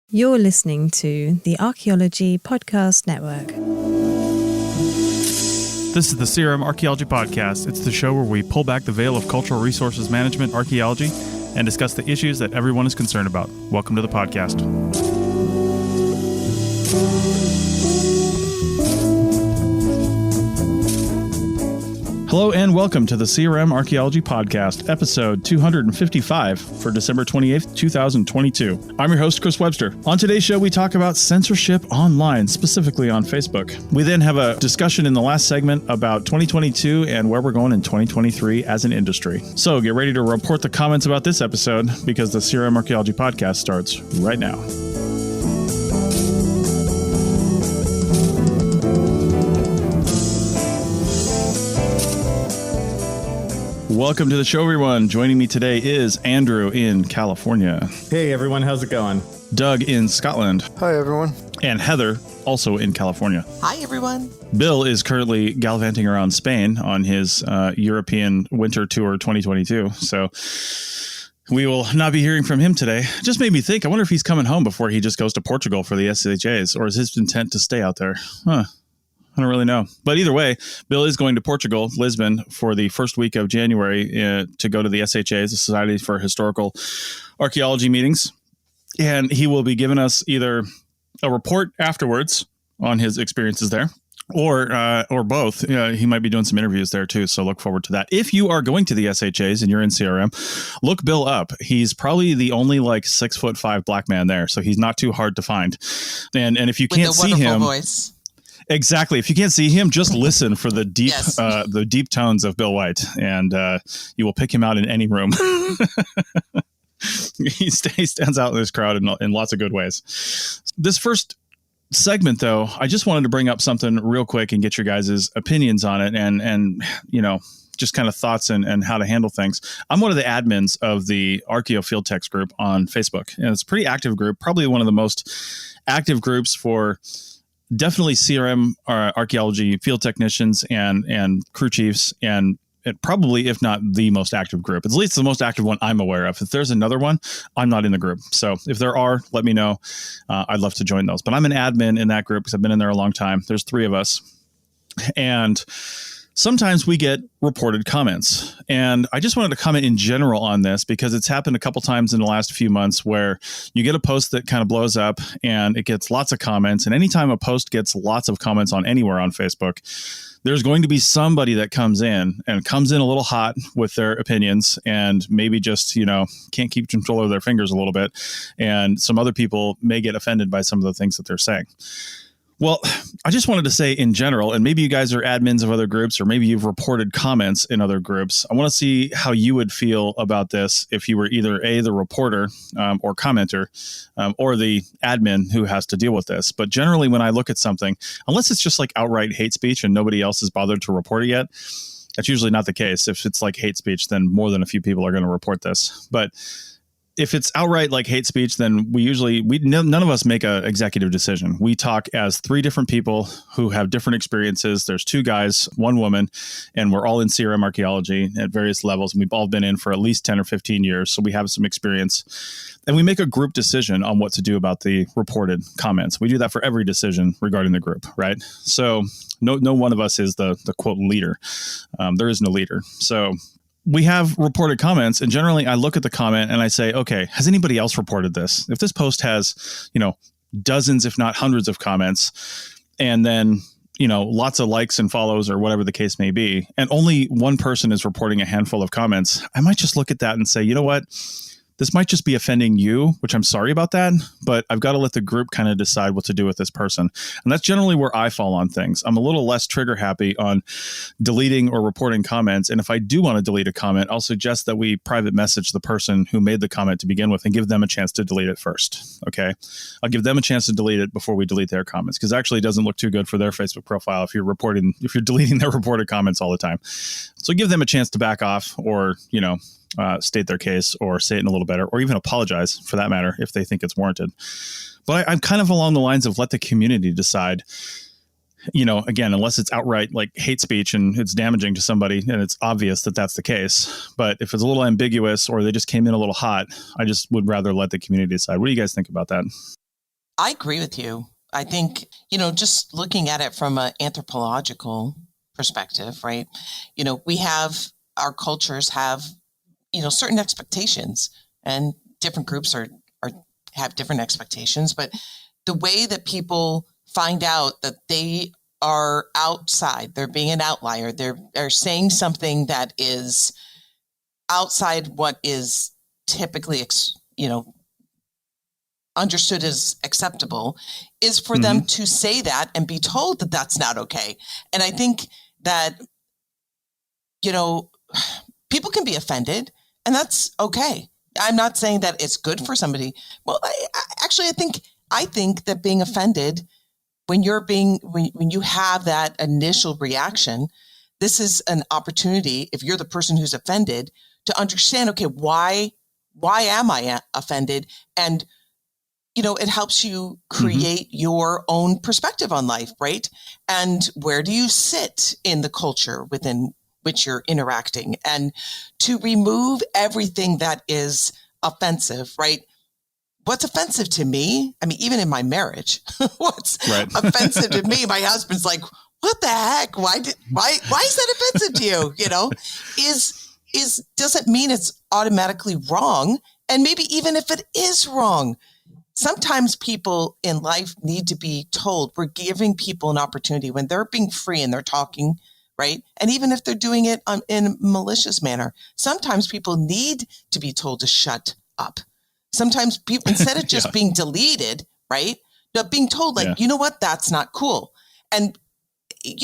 You're listening to the Archaeology Podcast Network. This is the CRM Archaeology Podcast. It's the show where we pull back the veil of cultural resources management, archaeology, and discuss the issues that everyone is concerned about. Welcome to the podcast. Hello and welcome to the CRM Archaeology Podcast, episode 255 for December 28th, 2022. I'm your host, Chris Webster. On today's show, we talk about censorship online, specifically on Facebook. We then have a discussion in the last segment about 2022 and where we're going in 2023 as an industry. So get ready to report the comments about this episode because the CRM Archaeology Podcast starts right now. Welcome to the show, everyone. Joining me today is Andrew in California. Hey, everyone. How's it going? Doug in Scotland. Hi, everyone. And Heather, also in California. Hi, everyone. Bill is currently gallivanting around Spain on his European Winter Tour 2022. So we will not be hearing from him today. Just made me think, I wonder if he's coming home before he just goes to Portugal for the SHAs, or is his intent to stay out there? I don't really know. But either way, Bill is going to Portugal, Lisbon, for the first week of January to go to the SHAs, the Society for Historical Archaeology meetings. And he will be giving us either a report afterwards on his experiences there or both. He might be doing some interviews there, too. So look forward to that. If you are going to the SHAs and you're in CRM, look Bill up. He's probably the only 6'5" black man there. So he's not too hard to find. And if you can't see him. Voice. Exactly. If you can't see him, just listen for the deep, Yes. The deep tones of Bill White, and you will pick him out in any room. He stands out in this crowd in lots of good ways. This first segment, though, I just wanted to bring up something real quick and get your guys' opinions on it, and just kind of thoughts and how to handle things. I'm one of the admins of the Archaeo Field Techs group on Facebook, and it's a pretty active group, probably one of the most active groups for definitely CRM archaeology field technicians and crew chiefs, and it probably, if not the most active group, at least the most active one I'm aware of. If there's another one, I'm not in the group. So if there are, let me know. I'd love to join those. But I'm an admin in that group because I've been in there a long time. There's 3 of us. And sometimes we get reported comments, and I just wanted to comment in general on this because it's happened a couple times in the last few months where you get a post that kind of blows up and it gets lots of comments. And anytime a post gets lots of comments on anywhere on Facebook, there's going to be somebody that comes in a little hot with their opinions and maybe just, can't keep control of their fingers a little bit. And some other people may get offended by some of the things that they're saying. Well, I just wanted to say in general, and maybe you guys are admins of other groups, or maybe you've reported comments in other groups. I want to see how you would feel about this if you were either the reporter or commenter or the admin who has to deal with this. But generally, when I look at something, unless it's just outright hate speech and nobody else has bothered to report it yet, that's usually not the case. If it's hate speech, then more than a few people are going to report this. But if it's outright hate speech, then none of us make an executive decision. We talk as 3 different people who have different experiences. There's 2 guys, 1 woman, and we're all in CRM archaeology at various levels. And we've all been in for at least 10 or 15 years. So we have some experience, and we make a group decision on what to do about the reported comments. We do that for every decision regarding the group, right? So no one of us is the quote leader. There is no leader. So we have reported comments, and generally I look at the comment and I say, okay, has anybody else reported this? If this post has, dozens, if not hundreds of comments, and then, lots of likes and follows or whatever the case may be, and only one person is reporting a handful of comments, I might just look at that and say, you know what? This might just be offending you, which I'm sorry about that, but I've got to let the group kind of decide what to do with this person. And that's generally where I fall on things. I'm a little less trigger happy on deleting or reporting comments. And if I do want to delete a comment, I'll suggest that we private message the person who made the comment to begin with and give them a chance to delete it first. Okay. I'll give them a chance to delete it before we delete their comments, because actually it doesn't look too good for their Facebook profile if you're deleting their reported comments all the time. So give them a chance to back off, or, state their case, or say it in a little better, or even apologize for that matter if they think it's warranted. But I'm kind of along the lines of let the community decide, again, unless it's outright hate speech and it's damaging to somebody and it's obvious that that's the case. But if it's a little ambiguous or they just came in a little hot, I just would rather let the community decide. What do you guys think about that? I agree with you. I think, just looking at it from an anthropological perspective, right? We have, our cultures have, certain expectations, and different groups are have different expectations, but the way that people find out that they are outside, they're being an outlier, they're saying something that is outside what is typically, understood as acceptable, is for them to say that and be told that that's not okay. And I think that, people can be offended, and that's okay. I'm not saying that it's good for somebody. Well, I think that being offended, when you have that initial reaction, this is an opportunity, if you're the person who's offended, to understand, okay, why am I offended? And it helps you create your own perspective on life, right? And where do you sit in the culture within which you're interacting? And to remove everything that is offensive, right? What's offensive to me? I mean, even in my marriage, what's offensive to me? My husband's like, what the heck? Why is that offensive to you? Is doesn't mean it's automatically wrong. And maybe even if it is wrong, sometimes people in life need to be told. We're giving people an opportunity when they're being free and they're talking, right? And even if they're doing it in a malicious manner, sometimes people need to be told to shut up. Sometimes people, instead of just being deleted, right? But being told, like, you know what, that's not cool. And,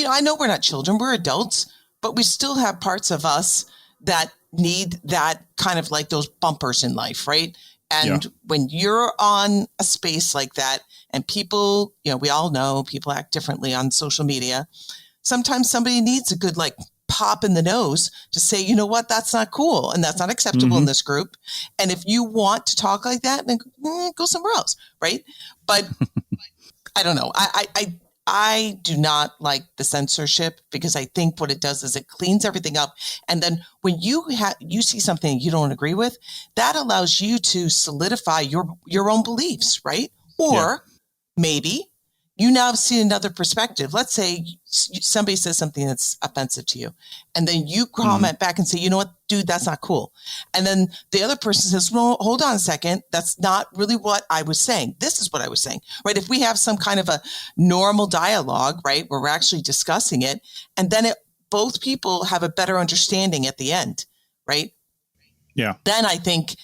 I know we're not children, we're adults, but we still have parts of us that need that kind of like those bumpers in life, right? And when you're on a space like that, and people, we all know people act differently on social media. Sometimes somebody needs a good like pop in the nose to say, you know what, that's not cool and that's not acceptable in this group. And if you want to talk like that, then go somewhere else, right? But I don't know. I do not like the censorship, because I think what it does is it cleans everything up. And then when you see something you don't agree with, that allows you to solidify your own beliefs, right? Or maybe you now have seen another perspective. Let's say somebody says something that's offensive to you, and then you comment back and say, you know what, dude, that's not cool. And then the other person says, well, hold on a second. That's not really what I was saying. This is what I was saying, right? If we have some kind of a normal dialogue, right, where we're actually discussing it, and then both people have a better understanding at the end, right? Yeah. Then I think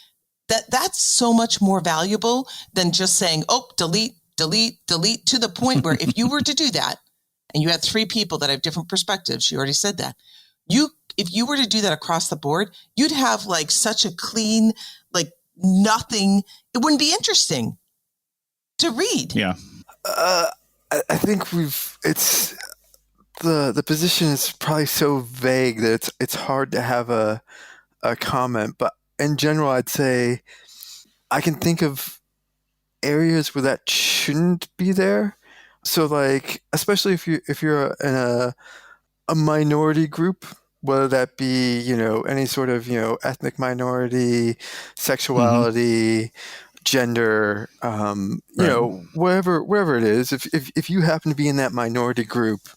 that's so much more valuable than just saying, oh, delete, to the point where if you were to do that and you had three people that have different perspectives, you already said that, if you were to do that across the board, you'd have like such a clean, like nothing, it wouldn't be interesting to read. Yeah. I think it's the position is probably so vague that it's hard to have a comment, but in general, I'd say I can think of areas where that shouldn't be there. So like, especially if you're in a minority group, whether that be, any sort of, ethnic minority, sexuality, gender, wherever it is, if you happen to be in that minority group,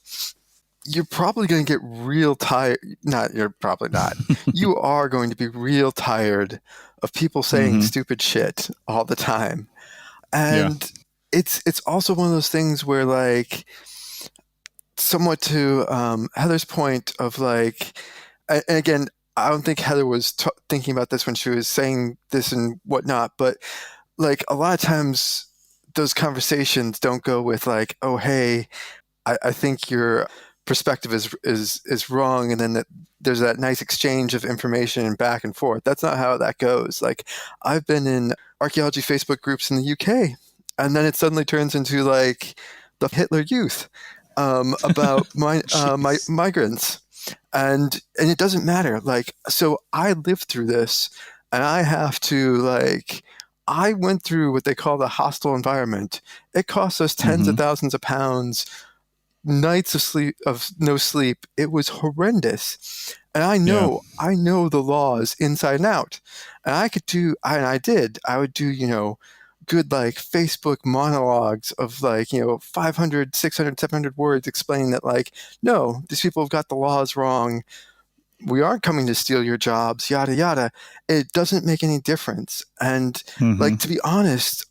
you're probably going to get real tired. You're probably not. You are going to be real tired of people saying stupid shit all the time. And it's also one of those things where, like, somewhat to Heather's point of like, and again, I don't think Heather was thinking about this when she was saying this and whatnot, but like a lot of times those conversations don't go with like, oh, hey, I think your perspective is wrong, and then there's that nice exchange of information back and forth. That's not how that goes. Like, I've been in archaeology Facebook groups in the UK, and then it suddenly turns into like the Hitler Youth about migrants, and it doesn't matter. Like, so I lived through this, and I have to like. I went through what they call the hostile environment. It cost us tens of thousands of pounds, nights of no sleep. It was horrendous. And I know the laws inside and out. And I would do, good like Facebook monologues of like, 500, 600, 700 words explaining that like, no, these people have got the laws wrong. We aren't coming to steal your jobs, yada, yada. It doesn't make any difference. And like, to be honest,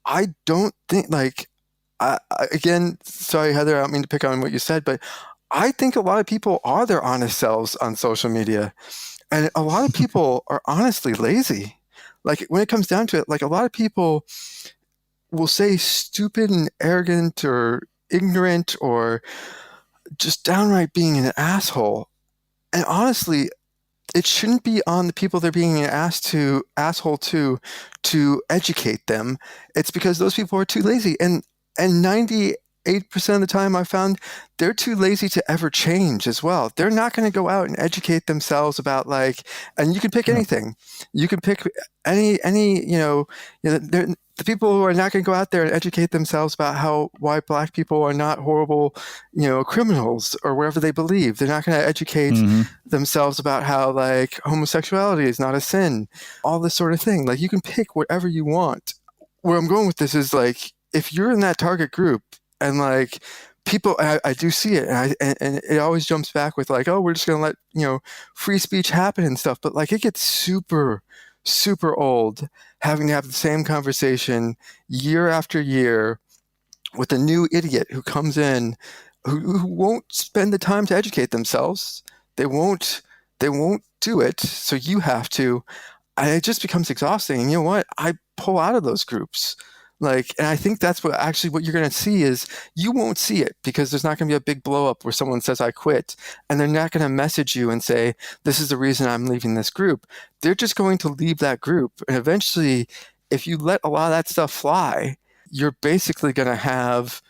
I don't think like, again, sorry, Heather, I don't mean to pick on what you said, but I think a lot of people are their honest selves on social media. And a lot of people are honestly lazy. Like when it comes down to it, like a lot of people will say stupid and arrogant or ignorant or just downright being an asshole. And honestly, it shouldn't be on the people they're being an asshole to educate them. It's because those people are too lazy. And 98% of the time I found they're too lazy to ever change as well. They're not going to go out and educate themselves about like, and you can pick anything. You can pick any the people who are not going to go out there and educate themselves about why Black people are not horrible, criminals or whatever they believe. They're not going to educate themselves about how like homosexuality is not a sin, all this sort of thing. Like you can pick whatever you want. Where I'm going with this is like, if you're in that target group and like people, I do see it and it always jumps back with like, oh, we're just going to let, free speech happen and stuff. But like it gets super, super old having to have the same conversation year after year with a new idiot who comes in who won't spend the time to educate themselves. They won't do it. So you have to, and it just becomes exhausting. And you know what? I pull out of those groups. Like, and I think that's what you're going to see is you won't see it because there's not going to be a big blow up where someone says, I quit. And they're not going to message you and say, this is the reason I'm leaving this group. They're just going to leave that group. And eventually, if you let a lot of that stuff fly, you're basically going to have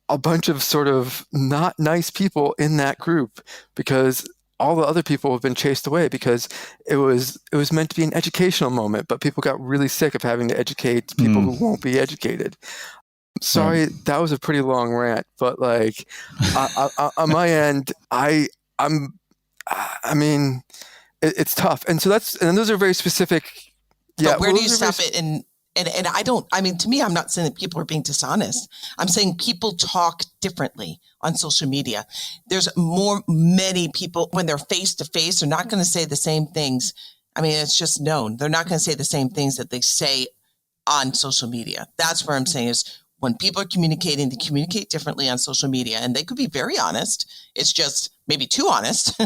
a bunch of sort of not nice people in that group because all the other people have been chased away because it was meant to be an educational moment, but people got really sick of having to educate people who won't be educated. Sorry, that was a pretty long rant, but like on my end, it's tough, and so those are very specific. But where do you stop it? And to me, I'm not saying that people are being dishonest. I'm saying people talk differently on social media. There's many people when they're face to face, they're not going to say the same things. I mean, it's just known. They're not going to say the same things that they say on social media. That's where I'm saying is when people are communicating, they communicate differently on social media and they could be very honest. It's just maybe too honest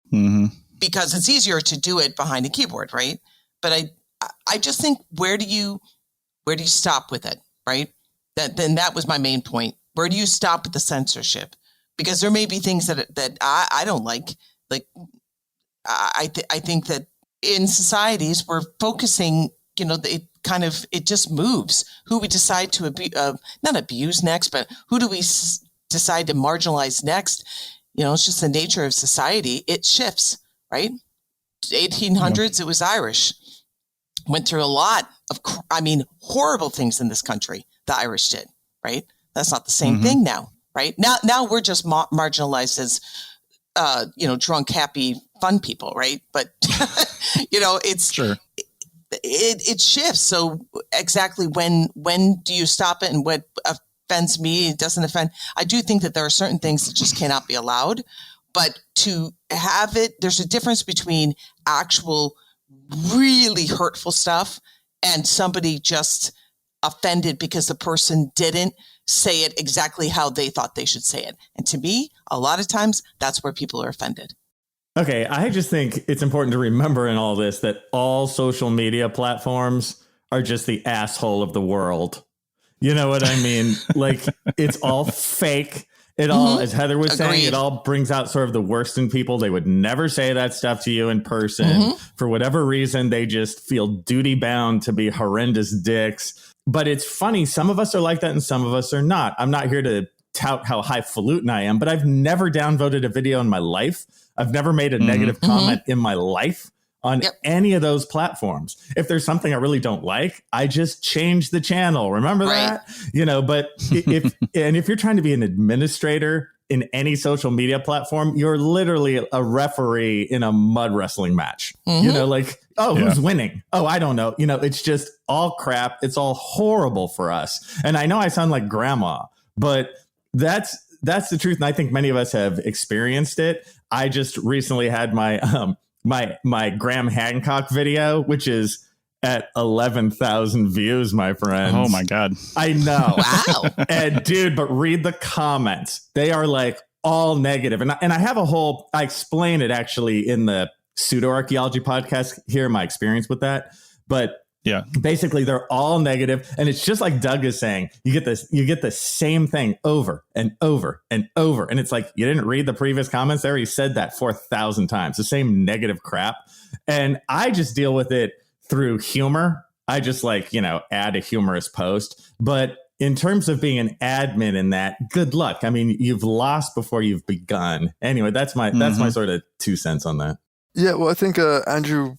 because it's easier to do it behind a keyboard. Right. But I just think where do you stop with it, right? That was my main point. Where do you stop with the censorship? Because there may be things that I don't like. Like I think that in societies we're focusing, it just moves. Who we decide to not abuse next, but who do we decide to marginalize next? It's just the nature of society. It shifts, right? 1800s, It was Irish. Went through a lot of, horrible things in this country. The Irish did, right? That's not the same thing now, right? Now we're just marginalized as, drunk, happy, fun people, right? But, it's sure. It shifts. So exactly when do you stop it and what offends me, it doesn't offend. I do think that there are certain things that just cannot be allowed, but to have it, there's a difference between actual really hurtful stuff and somebody just offended because the person didn't say it exactly how they thought they should say it. And to me, a lot of times that's where people are offended. Okay, I just think it's important to remember in all this that all social media platforms are just the asshole of the world. You know what I mean? Like, it's all fake. It all, as Heather was saying, it all brings out sort of the worst in people. They would never say that stuff to you in person. For whatever reason, they just feel duty bound to be horrendous dicks. But it's funny. Some of us are like that and some of us are not. I'm not here to tout how highfalutin I am, but I've never downvoted a video in my life. I've never made a negative comment in my life on any of those platforms. If there's something I really don't like, I just change the channel. Remember that? But if you're trying to be an administrator in any social media platform, you're literally a referee in a mud wrestling match. Like Oh, who's winning? Oh, I don't know. It's just all crap. It's all horrible for us. And I know I sound like grandma, but that's the truth. And I think many of us have experienced it. I just recently had my my Graham Hancock video, which is at 11,000 views, my friends. Oh my God. I know. Wow. And dude, but read the comments. They are like all negative. And I have I explain it actually in the Pseudo Archaeology podcast here, my experience with that. But yeah, basically they're all negative. And it's just like Doug is saying, you get the same thing over and over and over. And it's like, you didn't read the previous comments. They already said that 4,000 times, the same negative crap. And I just deal with it through humor. I just add a humorous post. But in terms of being an admin in that, good luck. I mean, you've lost before you've begun. Anyway, that's my sort of 2 cents on that. Yeah, well, I think Andrew,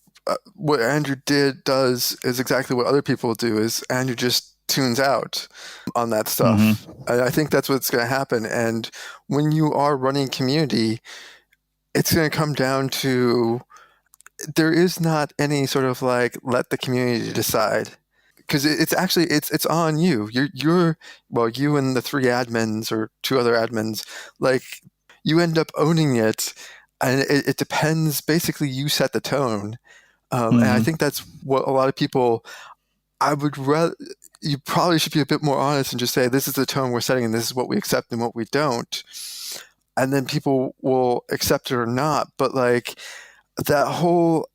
what Andrew does is exactly what other people do. Is Andrew just tunes out on that stuff. I think that's what's going to happen. And when you are running community, it's going to come down to, there is not any sort of let the community decide, because it's actually it's on you. You and the 3 admins or 2 other admins, you end up owning it, and it depends. Basically, you set the tone, and I think that's what a lot of people. I would rather, you probably should be a bit more honest and just say, this is the tone we're setting, and this is what we accept and what we don't, and then people will accept it or not. But that whole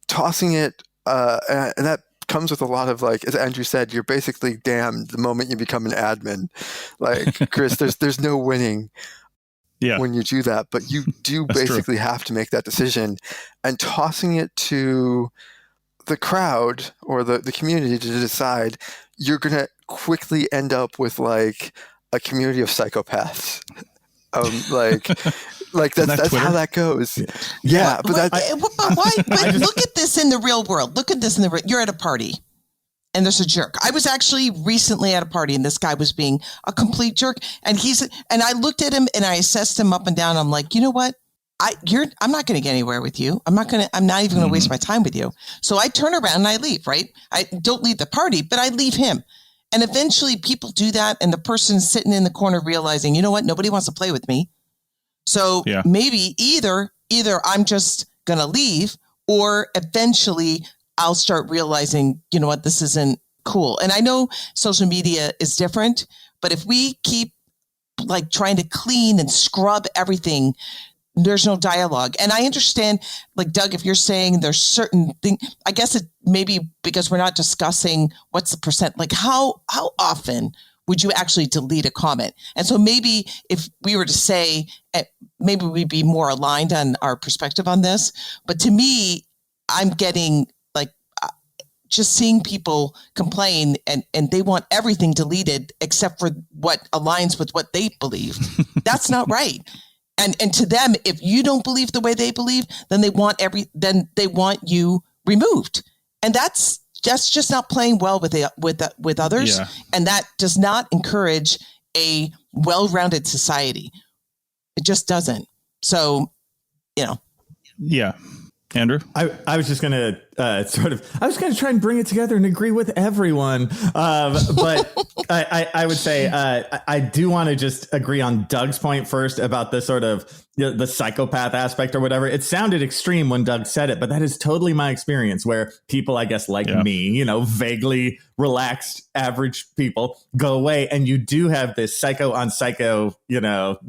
tossing it, and that comes with a lot of, as Andrew said, you're basically damned the moment you become an admin. Chris, there's no winning when you do that, but you do basically have to make that decision, and tossing it to the crowd or the community to decide, you're going to quickly end up with a community of psychopaths. That's how that goes. Yeah, but why? But look at this in the real world. You're at a party, and there's a jerk. I was actually recently at a party, and this guy was being a complete jerk. And I looked at him and I assessed him up and down. I'm like, you know what? I'm not going to get anywhere with you. I'm not even going to waste my time with you. So I turn around and I leave. Right? I don't leave the party, but I leave him. And eventually, people do that, and the person sitting in the corner realizing, you know what? Nobody wants to play with me. So maybe either I'm just going to leave, or eventually I'll start realizing, you know what, this isn't cool. And I know social media is different, but if we keep trying to clean and scrub everything, there's no dialogue. And I understand, Doug, if you're saying there's certain things, I guess it maybe because we're not discussing what's the percent, how often would you actually delete a comment? And so maybe if we were to say, maybe we'd be more aligned on our perspective on this. But to me, I'm getting just seeing people complain and they want everything deleted except for what aligns with what they believe. That's not right. And to them, if you don't believe the way they believe, then they want you removed. And that's just not playing well with others. Yeah. And that does not encourage a well-rounded society. It just doesn't. So, Yeah. Andrew? I was just going to I was going to try and bring it together and agree with everyone. But I would say I do want to just agree on Doug's point first about the sort of the psychopath aspect or whatever. It sounded extreme when Doug said it, but that is totally my experience where people, I guess, like me, vaguely relaxed, average people go away. And you do have this psycho on psycho,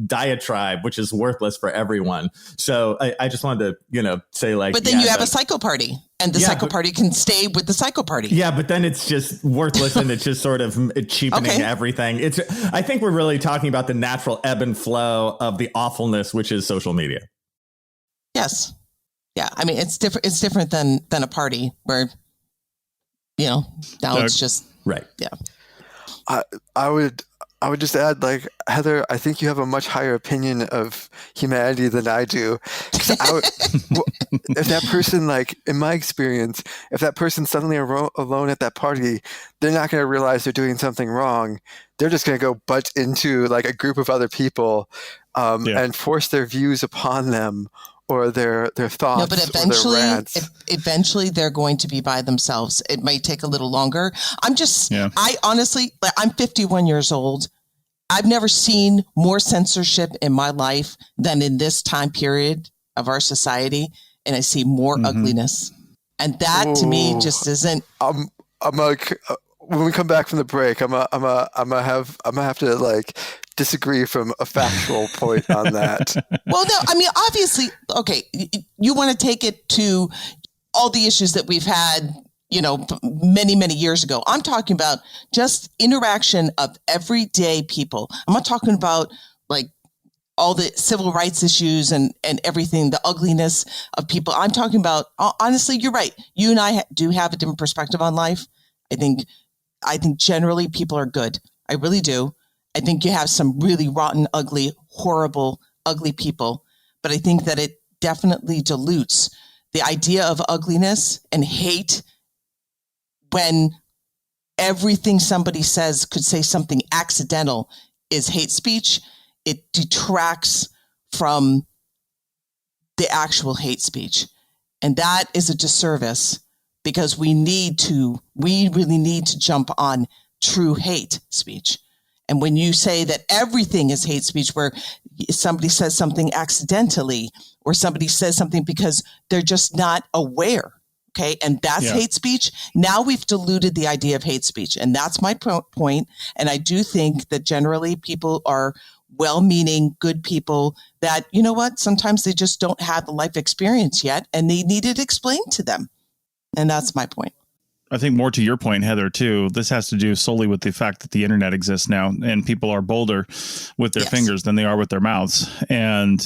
diatribe, which is worthless for everyone. So I just wanted to, say but then you have a psycho party. And the psycho party can stay with the psycho party. Yeah, but then it's just worthless and it's just sort of cheapening everything. I think we're really talking about the natural ebb and flow of the awfulness, which is social media. Yes. Yeah. I mean, it's different. It's different than a party where, now it's just right. Yeah. I would just add, Heather, I think you have a much higher opinion of humanity than I do. If that person, in my experience, if that person's suddenly alone at that party, they're not going to realize they're doing something wrong. They're just going to go butt into a group of other people and force their views upon them or their thoughts No, but eventually they're going to be by themselves. It might take a little longer. I honestly, I'm 51 years old. I've never seen more censorship in my life than in this time period of our society. And I see more ugliness. And that to me just isn't. I'm like, when we come back from the break, I'm gonna have to like disagree from a factual point on that. Well, no, I mean, obviously, okay, you want to take it to all the issues that we've had, many, many years ago. I'm talking about just interaction of everyday people. I'm not talking about like all the civil rights issues and everything, the ugliness of people. I'm talking about, honestly, you're right. You and I do have a different perspective on life. I think generally people are good. I really do. I think you have some really rotten, ugly, horrible, ugly people. But I think that it definitely dilutes the idea of ugliness and hate when everything somebody says could say something accidental is hate speech. It detracts from the actual hate speech. And that is a disservice because we really need to jump on true hate speech. And when you say that everything is hate speech, where somebody says something accidentally or somebody says something because they're just not aware, okay, and that's hate speech, now we've diluted the idea of hate speech. And that's my point. And I do think that generally people are well-meaning, good people that, you know what, sometimes they just don't have the life experience yet and they need it explained to them. And that's my point. I think more to your point, Heather, too, this has to do solely with the fact that the internet exists now and people are bolder with their fingers than they are with their mouths. And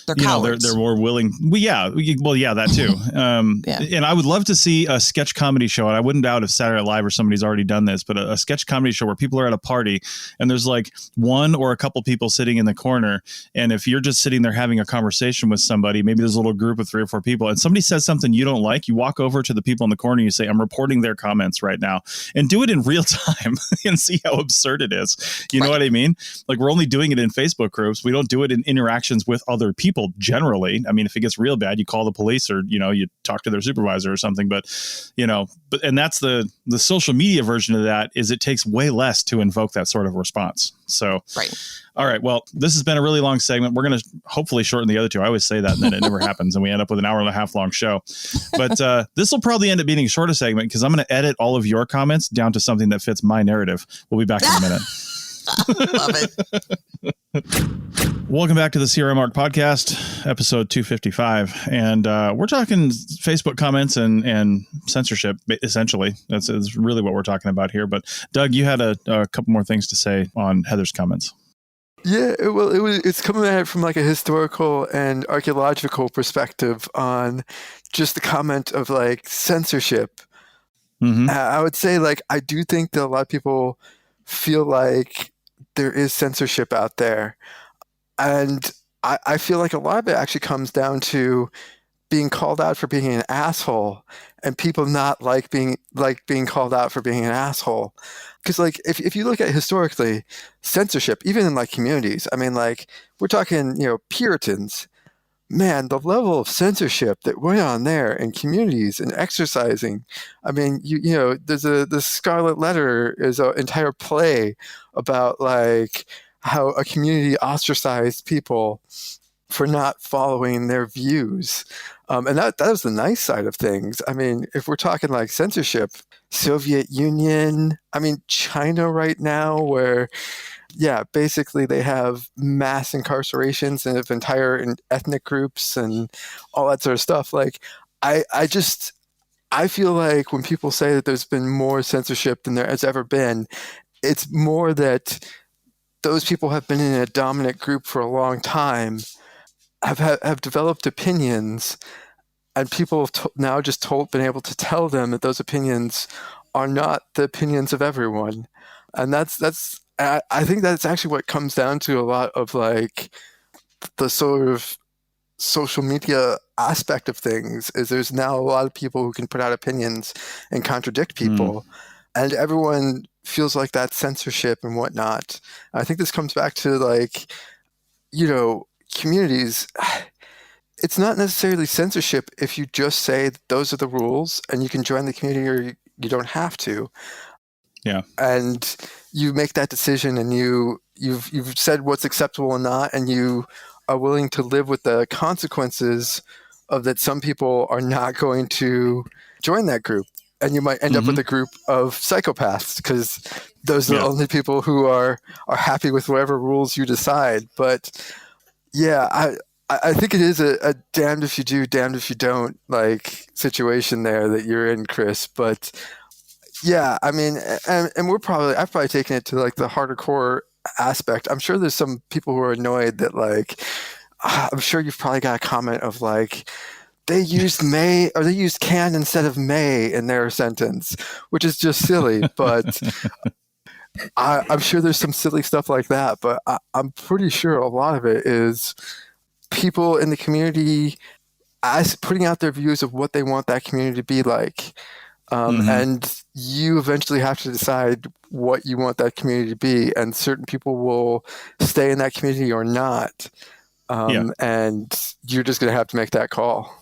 they're cowards. They're more willing. Well, that too. And I would love to see a sketch comedy show. And I wouldn't doubt if Saturday Night Live or somebody's already done this, but a sketch comedy show where people are at a party and there's like one or a couple people sitting in the corner. And if you're just sitting there having a conversation with somebody, maybe there's a little group of 3 or 4 people and somebody says something you don't like, you walk over to the people in the corner and you say, I'm reporting their comments right now, and do it in real time and see how absurd it is. You know what I mean? Like, we're only doing it in Facebook groups. We don't do it in interactions with other people generally. I mean, if it gets real bad, you call the police or, you talk to their supervisor or something, but that's the social media version of that is it takes way less to invoke that sort of response. So, all right. Well, this has been a really long segment. We're going to hopefully shorten the other 2. I always say that and then it never happens and we end up with an 1.5 hour long show. But this will probably end up being a shorter segment because I'm going to edit all of your comments down to something that fits my narrative. We'll be back in a minute. Love it. Welcome back to the CRM Arc podcast, episode 255. And we're talking Facebook comments and censorship, essentially. That's really what we're talking about here. But Doug, you had a couple more things to say on Heather's comments. Yeah, it's coming at it from like a historical and archaeological perspective on just the comment of like censorship. Mm-hmm. I would say like I do think that a lot of people feel like there is censorship out there. And I feel like a lot of it actually comes down to being called out for being an asshole and people not like being called out for being an asshole. Because like if you look at historically censorship, even in like communities, I mean, like we're talking, Puritans, man, the level of censorship that went on there in communities and exercising. I mean, there's the Scarlet Letter is an entire play about like how a community ostracized people for not following their views. And that was the nice side of things. I mean, if we're talking like censorship, Soviet Union, I mean, China right now, where, basically they have mass incarcerations of entire ethnic groups and all that sort of stuff. Like, I feel like when people say that there's been more censorship than there has ever been, it's more that those people have been in a dominant group for a long time, have developed opinions, and people have now just been able to tell them that those opinions are not the opinions of everyone. And I think that's actually what comes down to a lot of like the sort of social media aspect of things is there's now a lot of people who can put out opinions and contradict people. And everyone feels like that's censorship and whatnot. I think this comes back to like, communities. it's not necessarily censorship if you just say that those are the rules and you can join the community or you don't have to. Yeah. And you make that decision and you've said what's acceptable and not, and you are willing to live with the consequences of that. Some people are not going to join that group, and you might end up with a group of psychopaths because those are the only people who are happy with whatever rules you decide. But yeah, I think it is a damned if you do, damned if you don't like situation there that you're in, Chris. But yeah, I mean, and I've probably taken it to like the hardcore aspect. I'm sure there's some people who are annoyed that like, I'm sure you've probably got a comment of like, they used may or they used can instead of may in their sentence, which is just silly. But I'm sure there's some silly stuff like that. But I'm pretty sure a lot of it is people in the community as putting out their views of what they want that community to be like. And you eventually have to decide what you want that community to be. And certain people will stay in that community or not. And you're just going to have to make that call.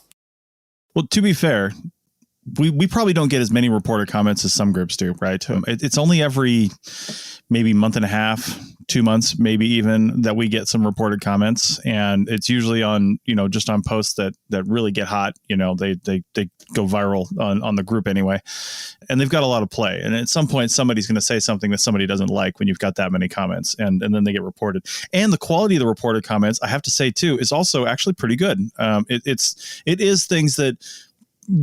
Well, to be fair, we probably don't get as many reported comments as some groups do, right? It's only every maybe month and a half, 2 months, maybe even, that we get some reported comments. And it's usually on, just on posts that really get hot. They go viral on the group anyway. And they've got a lot of play. And at some point, somebody's going to say something that somebody doesn't like when you've got that many comments, and then they get reported. And the quality of the reported comments, I have to say too, is also actually pretty good. It is things that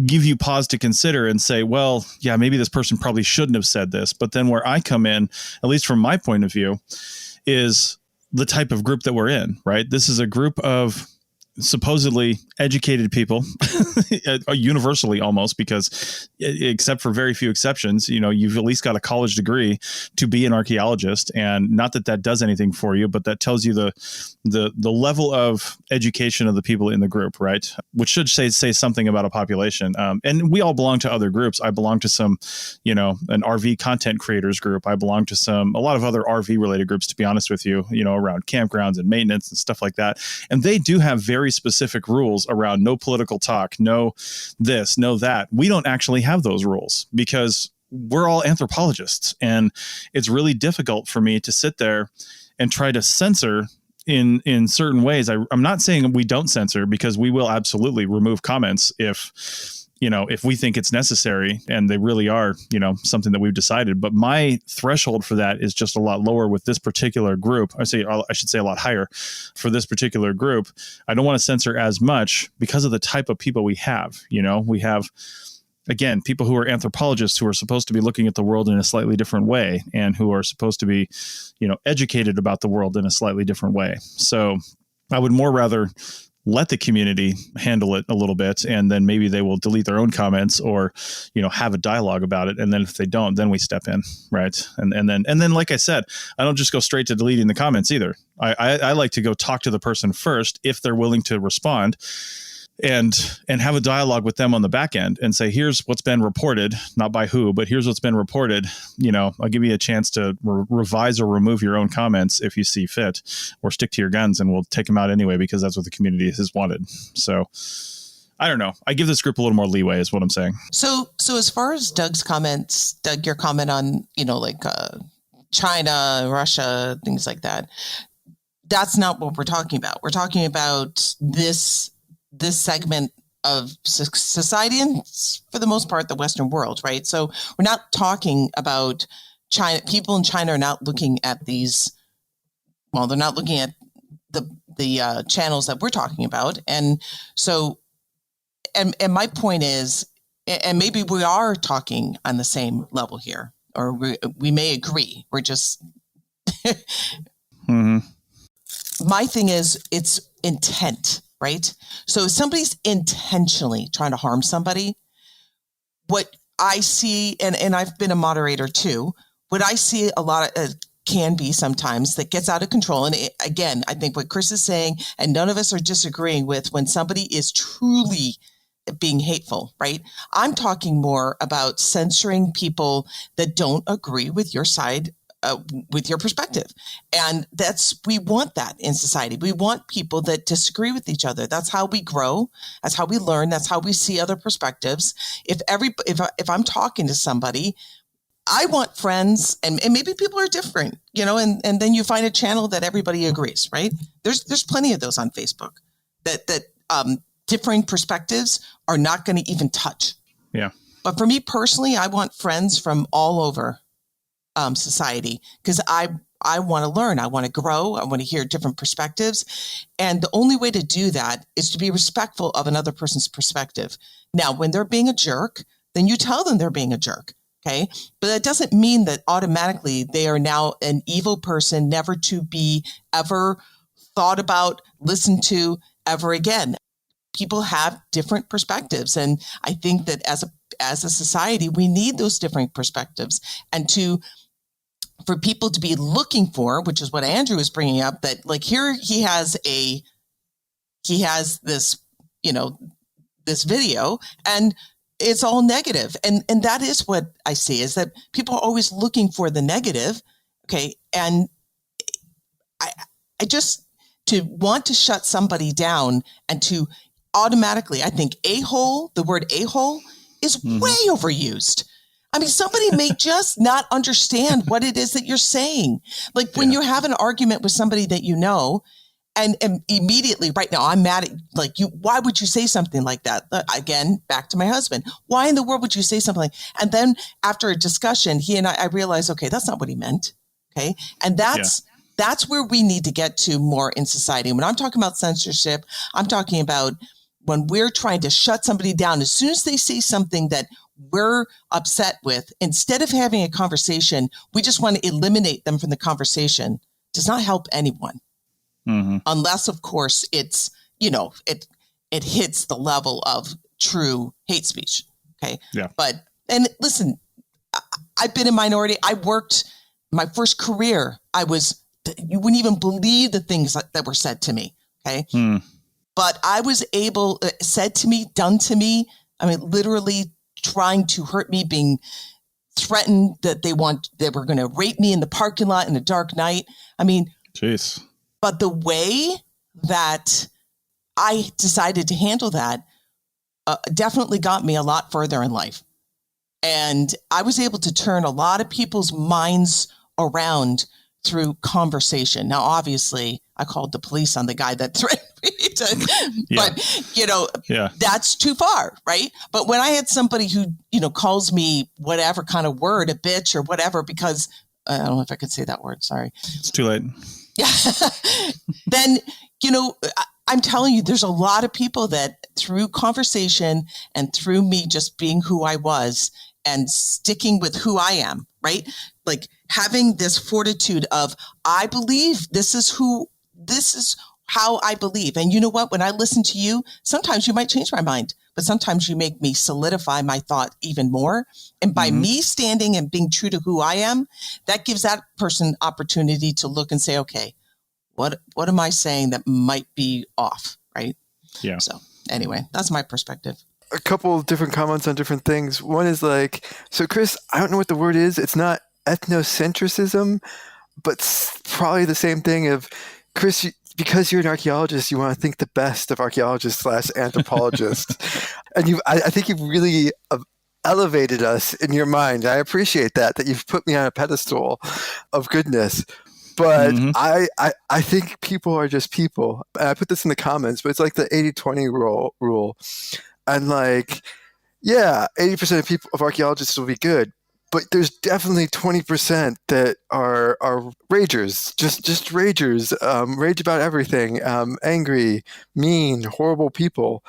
give you pause to consider and say, well, yeah, maybe this person probably shouldn't have said this. But then where I come in, at least from my point of view, is the type of group that we're in, right? This is a group of supposedly educated people, universally almost, because except for very few exceptions, you've at least got a college degree to be an archaeologist. And not that does anything for you, but that tells you the level of education of the people in the group, right? Which should say something about a population. And we all belong to other groups. I belong to some, an RV content creators group. I belong to a lot of other RV related groups, to be honest with you, around campgrounds and maintenance and stuff like that. And they do have very specific rules around no political talk, no this, no that. We don't actually have those rules because we're all anthropologists, and it's really difficult for me to sit there and try to censor in certain ways. I'm not saying we don't censor, because we will absolutely remove comments if we think it's necessary and they really are, something that we've decided. But my threshold for that is just a lot lower with this particular group. I should say a lot higher for this particular group. I don't want to censor as much because of the type of people we have. We have, again, people who are anthropologists who are supposed to be looking at the world in a slightly different way, and who are supposed to be, educated about the world in a slightly different way. So I would more rather let the community handle it a little bit, and then maybe they will delete their own comments or, have a dialogue about it. And then if they don't, then we step in. Right. And then, like I said, I don't just go straight to deleting the comments either. I like to go talk to the person first, if they're willing to respond, and have a dialogue with them on the back end and say, here's what's been reported, not by who, but here's what's been reported. I'll give you a chance to revise or remove your own comments if you see fit, or stick to your guns, and we'll take them out anyway, because that's what the community has wanted. So I don't know. I give this group a little more leeway is what I'm saying. So as far as Doug, your comment on, China, Russia, things like that, that's not what we're talking about. We're talking about this segment of society, and for the most part, the Western world, right? So we're not talking about China. People in China are not looking at these. Well, they're not looking at the channels that we're talking about, and so, and my point is, and maybe we are talking on the same level here, or we may agree. We're just. Mm-hmm. My thing is, it's intent. Right. So if somebody's intentionally trying to harm somebody, what I see, and I've been a moderator too, what I see a lot of can be sometimes that gets out of control. And again, I think what Chris is saying, and none of us are disagreeing with, when somebody is truly being hateful, right? I'm talking more about censoring people that don't agree with your side with your perspective. And we want that in society. We want people that disagree with each other. That's how we grow. That's how we learn. That's how we see other perspectives. If I'm talking to somebody, I want friends, and maybe people are different, and then you find a channel that everybody agrees, right? There's plenty of those on Facebook that differing perspectives are not going to even touch. Yeah. But for me personally, I want friends from all over society, because I want to learn. I want to grow. I want to hear different perspectives. And the only way to do that is to be respectful of another person's perspective. Now, when they're being a jerk, then you tell them they're being a jerk. Okay. But that doesn't mean that automatically they are now an evil person, never to be ever thought about, listened to ever again. People have different perspectives. And I think that as a society, we need those different perspectives, and for people to be looking for, which is what Andrew is bringing up, that like here he has this, this video, and it's all negative. And that is what I see, is that people are always looking for the negative. Okay. And I just, to want to shut somebody down and to automatically, I think the word a-hole is way overused. I mean, somebody may just not understand what it is that you're saying. Like when you have an argument with somebody that you know, and immediately right now I'm mad at like you. Why would you say something like that? Again, back to my husband. Why in the world would you say something? And then after a discussion, he and I realized, okay, that's not what he meant. Okay. And that's where we need to get to more in society. When I'm talking about censorship, I'm talking about when we're trying to shut somebody down. As soon as they say something that we're upset with, instead of having a conversation, we just want to eliminate them from the conversation. Does not help anyone. Mm-hmm. Unless, of course, it's, it hits the level of true hate speech. Okay. Yeah. But, and listen, I've been a minority. I worked my first career. You wouldn't even believe the things that were said to me. Okay. But I was said to me, done to me. I mean, literally trying to hurt me, being threatened that they were going to rape me in the parking lot in the dark night. I mean, jeez. But the way that I decided to handle that definitely got me a lot further in life. And I was able to turn a lot of people's minds around through conversation. Now, obviously, I called the police on the guy that threatened me but, that's too far, right? But when I had somebody who, calls me whatever kind of word, a bitch or whatever, because I don't know if I could say that word, sorry. It's too late. Yeah. Then, I'm telling you, there's a lot of people that through conversation and through me just being who I was and sticking with who I am, right? Like having this fortitude of, I believe this is how I believe. And you know what? When I listen to you, sometimes you might change my mind, but sometimes you make me solidify my thought even more. And by me standing and being true to who I am, that gives that person opportunity to look and say, okay, what am I saying that might be off? Right. Yeah. So anyway, that's my perspective. A couple of different comments on different things. One is like, so Chris, I don't know what the word is. It's not ethnocentrism, but probably the same thing of Chris, because you're an archaeologist, you want to think the best of archaeologists / anthropologists. And I think you've really elevated us in your mind. I appreciate that you've put me on a pedestal of goodness. But I think people are just people. And I put this in the comments, but it's like the 80-20 rule. And like, 80% of archaeologists will be good. But there's definitely 20% that are ragers, just ragers, rage about everything, angry, mean, horrible people.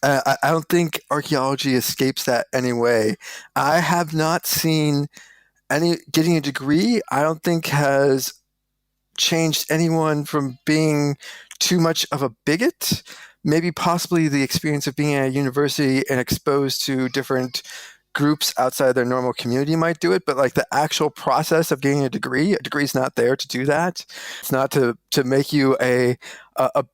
I don't think archaeology escapes that anyway. I have not seen getting a degree. I don't think has changed anyone from being too much of a bigot. Maybe possibly the experience of being at a university and exposed to different groups outside their normal community might do it, but like the actual process of getting a degree is not there to do that. It's not to make you a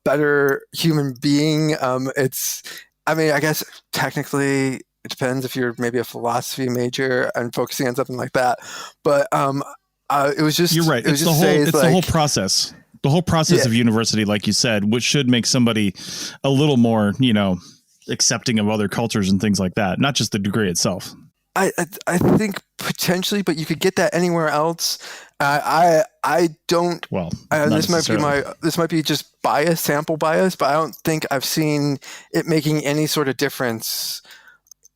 better human being. I guess technically it depends if you're maybe a philosophy major and focusing on something like that. But It was just You're right. It was It's the just whole. say It's the whole process. The whole process Yeah. of university, like you said, which should make somebody a little more, accepting of other cultures and things like that. Not just the degree itself. I think potentially, but you could get that anywhere else. I don't. Well, This might be just sample bias, but I don't think I've seen it making any sort of difference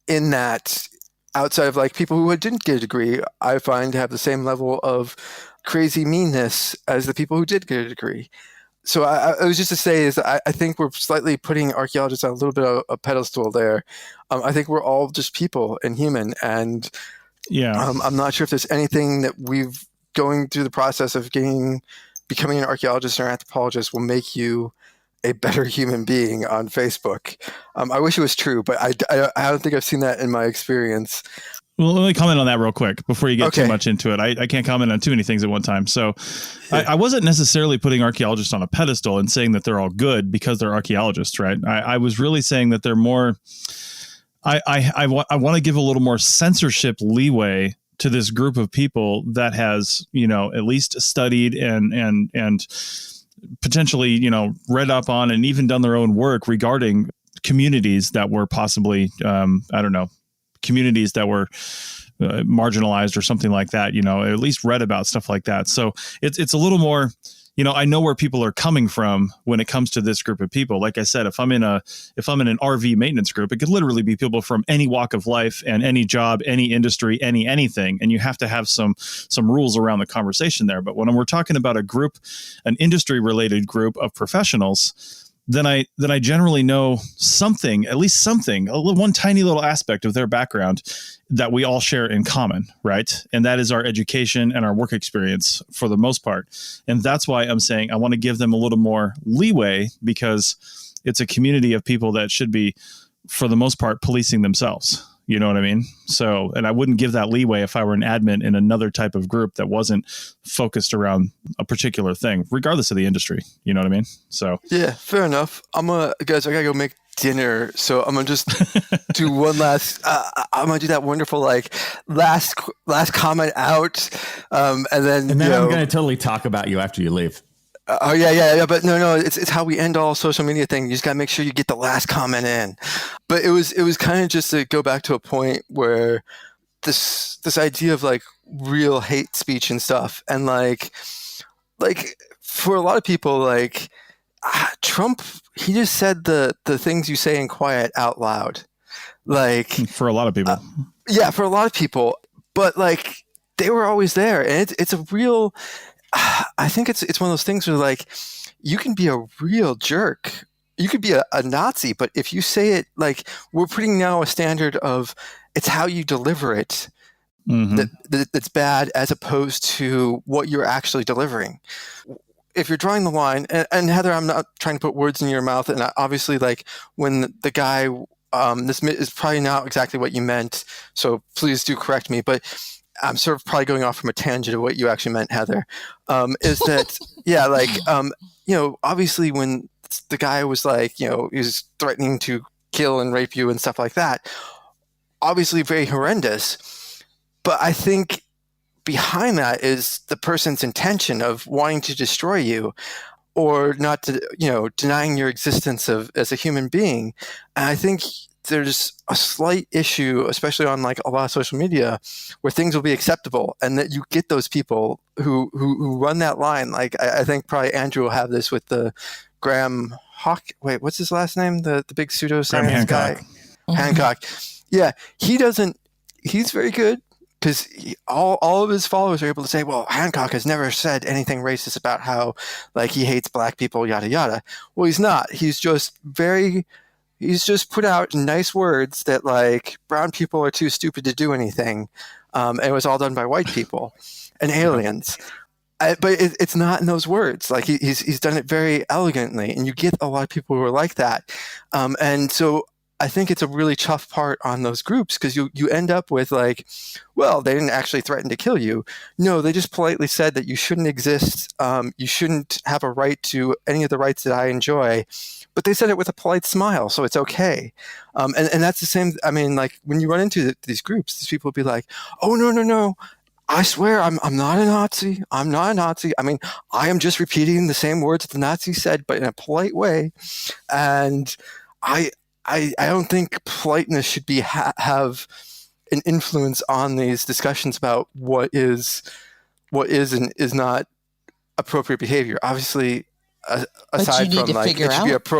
in that outside of like people who didn't get a degree. I find have the same level of crazy meanness as the people who did get a degree. So I was just to say is I think we're slightly putting archaeologists on a little bit of a pedestal there. I think we're all just people and human, and I'm not sure if there's anything that we've going through the process of becoming an archaeologist or an anthropologist will make you a better human being on Facebook. I wish it was true, but I don't think I've seen that in my experience. Well, let me comment on that real quick before you get too much into it. I can't comment on too many things at one time. So I wasn't necessarily putting archaeologists on a pedestal and saying that they're all good because they're archaeologists, right? I was really saying that they're more, I want to give a little more censorship leeway to this group of people that has, at least studied and potentially, read up on and even done their own work regarding communities that were possibly, communities that were marginalized or something like that, at least read about stuff like that. So it's a little more, I know where people are coming from when it comes to this group of people. Like I said, if I'm in an RV maintenance group, it could literally be people from any walk of life and any job, any industry, anything. And you have to have some rules around the conversation there. But when we're talking about an industry related group of professionals, then I generally know something, at least something, one tiny little aspect of their background that we all share in common, right? And that is our education and our work experience for the most part. And that's why I'm saying I want to give them a little more leeway because it's a community of people that should be, for the most part, policing themselves. You know what I mean? So, and I wouldn't give that leeway if I were an admin in another type of group that wasn't focused around a particular thing, regardless of the industry. You know what I mean? So, yeah, fair enough. Guys, I gotta go make dinner. So I'm gonna just do one last, I'm gonna do that wonderful, last comment out. And then I'm gonna totally talk about you after you leave. Oh yeah. But no, it's how we end all social media thing. You just gotta make sure you get the last comment in. But it was kind of just to go back to a point where this idea of real hate speech and stuff, and like for a lot of people, Trump, he just said the things you say in quiet out loud. For a lot of people, yeah, for a lot of people, but they were always there, and it's a real. I think it's one of those things where you can be a real jerk. You could be a Nazi, but if you say it, we're putting now a standard of it's how you deliver it that's bad as opposed to what you're actually delivering. If you're drawing the line, and Heather, I'm not trying to put words in your mouth, and obviously when the guy, this is probably not exactly what you meant, so please do correct me, but I'm sort of probably going off from a tangent of what you actually meant, Heather, is that, obviously when the guy was he was threatening to kill and rape you and stuff like that, obviously very horrendous. But I think behind that is the person's intention of wanting to destroy you or not to, denying your existence as a human being. And I think there's a slight issue, especially on a lot of social media, where things will be acceptable, and that you get those people who run that line. I think probably Andrew will have this with the Graham Wait, what's his last name? The big pseudoscience guy, Hancock. Yeah, he's very good because all of his followers are able to say, well, Hancock has never said anything racist about how he hates black people, yada yada. Well, he's not. He's just put out nice words that brown people are too stupid to do anything. And it was all done by white people and aliens. But it's not in those words. He's done it very elegantly, and you get a lot of people who are like that. And so I think it's a really tough part on those groups because you end up with well, they didn't actually threaten to kill you. No, they just politely said that you shouldn't exist. You shouldn't have a right to any of the rights that I enjoy. But they said it with a polite smile, so it's okay. And that's the same. I mean, when you run into these groups, these people will be like, oh, no. I swear I'm not a Nazi. I'm not a Nazi. I mean, I am just repeating the same words the Nazis said, but in a polite way. And I don't think politeness should be have an influence on these discussions about what is and is not appropriate behavior. Obviously, aside from like it should be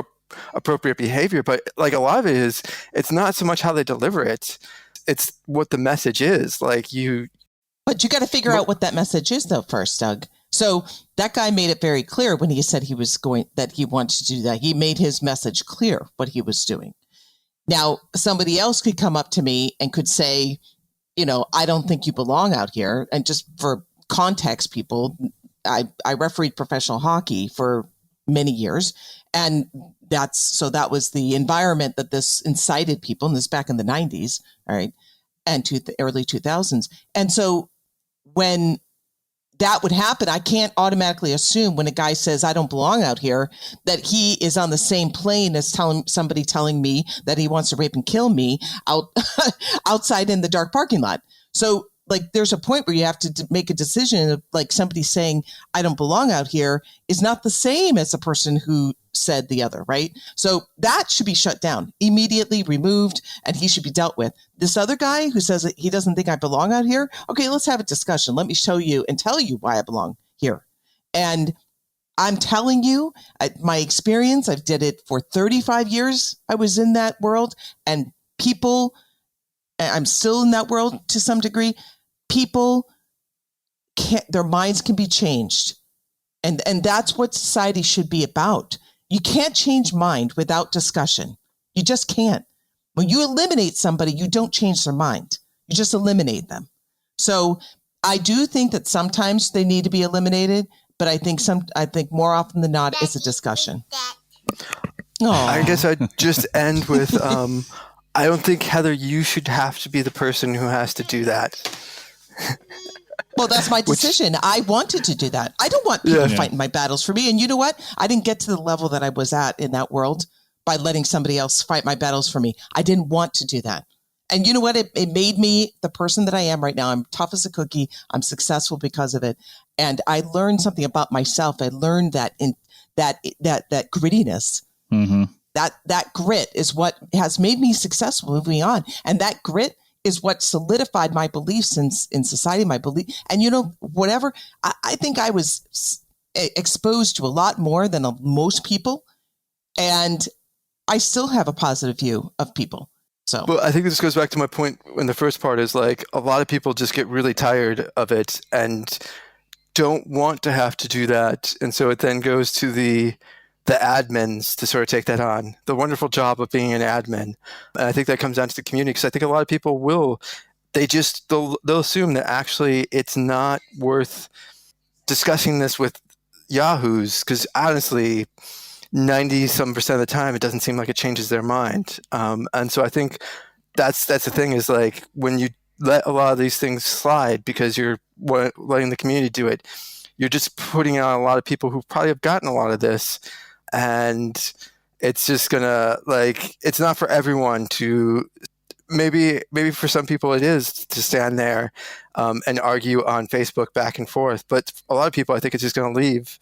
appropriate behavior, but like a lot of it is, it's not so much how they deliver it, it's what the message is. Like you. But you got to figure out what that message is, though, first, Doug. So that guy made it very clear when he said that he wanted to do that. He made his message clear what he was doing. Now, somebody else could come up to me and could say, I don't think you belong out here. And just for context, people, I refereed professional hockey for many years. And that was the environment that this incited people, and this back in the 90s, all right, and the early 2000s. And so when that would happen, I can't automatically assume when a guy says, I don't belong out here, that he is on the same plane as somebody telling me that he wants to rape and kill me outside in the dark parking lot. So like, there's a point where you have to make a decision of like somebody saying, I don't belong out here is not the same as the person who said the other, right? So that should be shut down, immediately removed, and he should be dealt with. This other guy who says that he doesn't think I belong out here. Okay, let's have a discussion. Let me show you and tell you why I belong here. And I'm telling you, my experience, I've did it for 35 years. I was in that world, and I'm still in that world to some degree. People their minds can be changed. And that's what society should be about. You can't change mind without discussion. You just can't. When you eliminate somebody, you don't change their mind. You just eliminate them. So I do think that sometimes they need to be eliminated, but I think more often than not, it's a discussion. I guess I'd just end with, I don't think, Heather, you should have to be the person who has to do that. Well, that's my decision. I wanted to do that. I don't want people fighting my battles for me. And you know what? I didn't get to the level that I was at in that world by letting somebody else fight my battles for me. I didn't want to do that. And you know what? It made me the person that I am right now. I'm tough as a cookie. I'm successful because of it. And I learned something about myself. I learned that that grittiness, that grit is what has made me successful moving on. And that grit is what solidified my beliefs in society, my belief. And, whatever, I think I was exposed to a lot more than most people. And I still have a positive view of people. So, well, I think this goes back to my point in the first part is like a lot of people just get really tired of it and don't want to have to do that. And so it then goes to the admins to sort of take that on, the wonderful job of being an admin. And I think that comes down to the community, because I think a lot of people they'll assume that actually it's not worth discussing this with yahoos, because honestly, 90% of the time, it doesn't seem like it changes their mind. And so I think that's the thing is like when you let a lot of these things slide because you're letting the community do it, you're just putting on a lot of people who probably have gotten a lot of this. And it's just gonna it's not for everyone to, maybe for some people it is to stand there and argue on Facebook back and forth. But a lot of people, I think it's just going to leave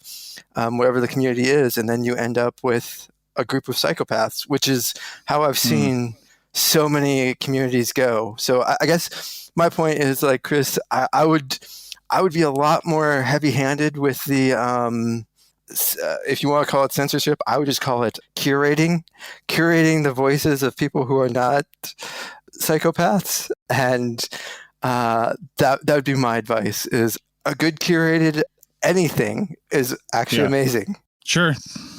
wherever the community is. And then you end up with a group of psychopaths, which is how I've seen so many communities go. So I guess my point is like, Chris, I would be a lot more heavy-handed with the, if you want to call it censorship, I would just call it curating the voices of people who are not psychopaths. And that would be my advice, is a good curated anything is actually amazing. Sure.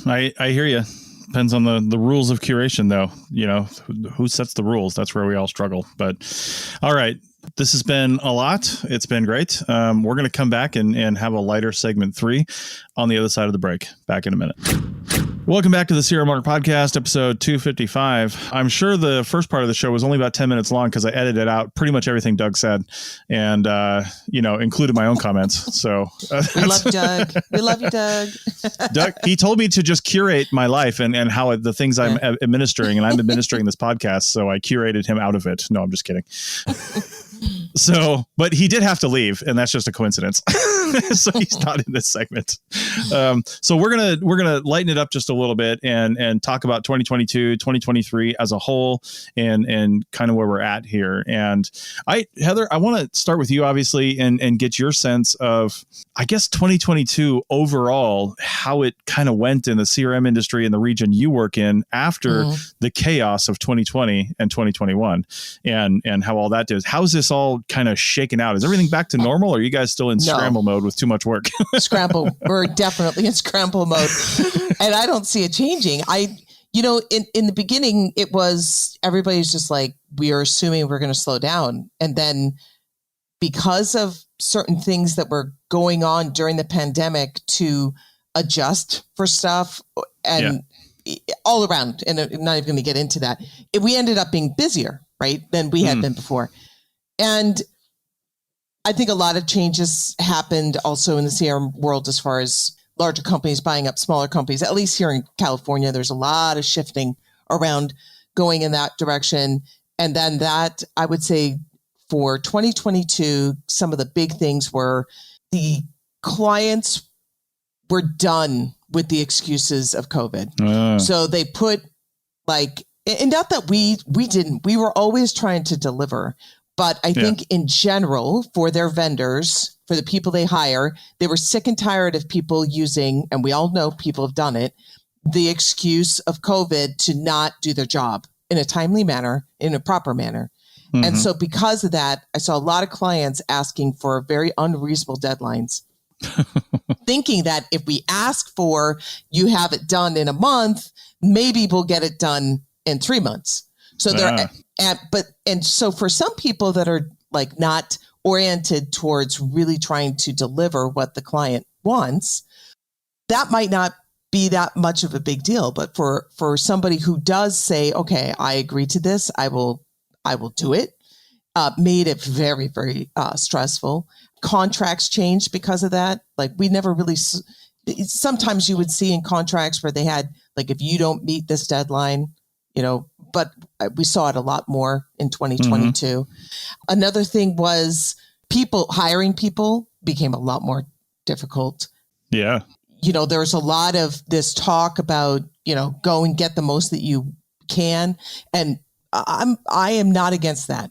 I hear you. Depends on the rules of curation, though. Who sets the rules? That's where we all struggle. But all right. This has been a lot. It's been great. We're going to come back and have a lighter segment 3 on the other side of the break. Back in a minute. Welcome back to the CRM Podcast, episode 255. I'm sure the first part of the show was only about 10 minutes long because I edited out pretty much everything Doug said and, included my own comments. So we love Doug. We love you, Doug. Doug, he told me to just curate my life and how the things I'm administering, and I'm administering this podcast. So I curated him out of it. No, I'm just kidding. So, but he did have to leave, and that's just a coincidence. So he's not in this segment. So we're gonna lighten it up just a little bit and talk about 2022, 2023 as a whole, and kind of where we're at here. And Heather, I want to start with you, obviously, and get your sense of, I guess, 2022 overall, how it kind of went in the CRM industry in the region you work in after the chaos of 2020 and 2021, and how all that did. How's this all kind of shaken out? Is everything back to normal, or are you guys still in scramble mode with too much work? Scramble. We're definitely in scramble mode, and I don't see it changing. In the beginning, it was everybody's just like, we are assuming we're going to slow down, and then because of certain things that were going on during the pandemic to adjust for stuff and all around, and I'm not even going to get into that, we ended up being busier, right, than we had been before. And I think a lot of changes happened also in the CRM world as far as larger companies buying up smaller companies. At least here in California, there's a lot of shifting around going in that direction. And then that, I would say, for 2022, some of the big things were the clients were done with the excuses of COVID. So they put and not that we didn't, we were always trying to deliver. But I think in general, for their vendors, for the people they hire, they were sick and tired of people using, and we all know people have done it, the excuse of COVID to not do their job in a timely manner, in a proper manner. And so because of that, I saw a lot of clients asking for very unreasonable deadlines, thinking that if we ask for, you have it done in a month, maybe we'll get it done in 3 months. So so for some people that are like not oriented towards really trying to deliver what the client wants, that might not be that much of a big deal. But for somebody who does say, okay, I agree to this, I will do it, made it very, very stressful. Contracts changed because of that. Like we never really, sometimes you would see in contracts where they had, like, if you don't meet this deadline, but we saw it a lot more in 2022. Another thing was hiring people became a lot more difficult. Yeah. There's a lot of this talk about, go and get the most that you can. And I am not against that.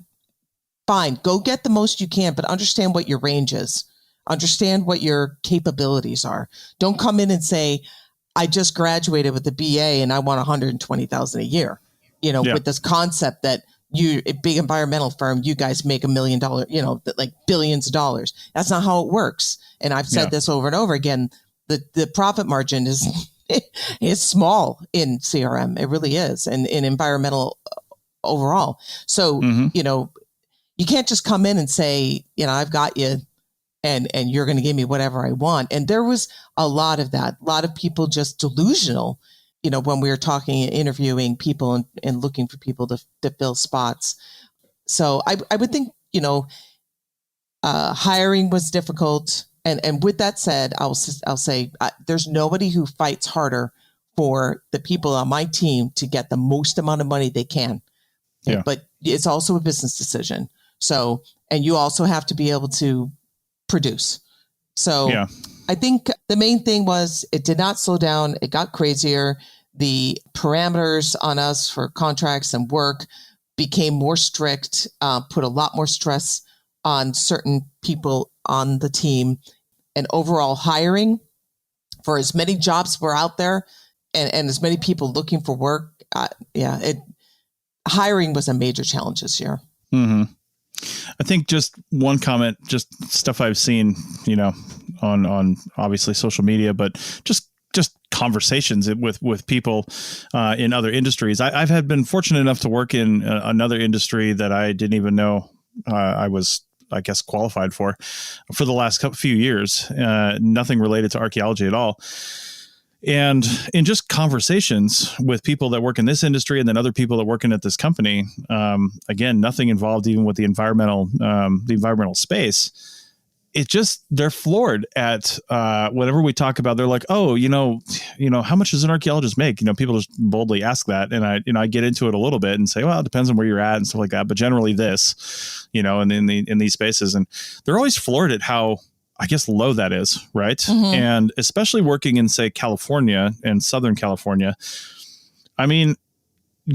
Fine. Go get the most you can, but understand what your range is. Understand what your capabilities are. Don't come in and say, I just graduated with a BA and I want $120,000 a year, with this concept that a big environmental firm, you guys make $1 million, like billions of dollars. That's not how it works. And I've said this over and over again, the profit margin is small in CRM. It really is. And in environmental overall. So, you can't just come in and say, I've got you and you're going to give me whatever I want. And there was a lot of that, a lot of people just delusional, when we were talking and interviewing people and looking for people to fill spots. So I would think, hiring was difficult. And with that said, I'll say there's nobody who fights harder for the people on my team to get the most amount of money they can. Yeah. But it's also a business decision. So, and you also have to be able to produce. So I think the main thing was it did not slow down. It got crazier. The parameters on us for contracts and work became more strict, put a lot more stress on certain people on the team, and overall hiring for as many jobs were out there and as many people looking for work. Hiring was a major challenge this year. I think just one comment, just stuff I've seen, on obviously social media, but just conversations with people in other industries. I've been fortunate enough to work in another industry that I didn't even know I was, I guess, qualified for the last few years. Nothing related to archaeology at all. And in just conversations with people that work in this industry and then other people that work in at this company, again, nothing involved even with the environmental space. they're floored at whatever we talk about. They're like, oh, how much does an archaeologist make? People just boldly ask that. And I get into it a little bit and say, well, it depends on where you're at and stuff like that. But generally this, and in these spaces, and they're always floored at how, I guess, low that is. Right. Mm-hmm. And especially working in, say, California and Southern California. I mean,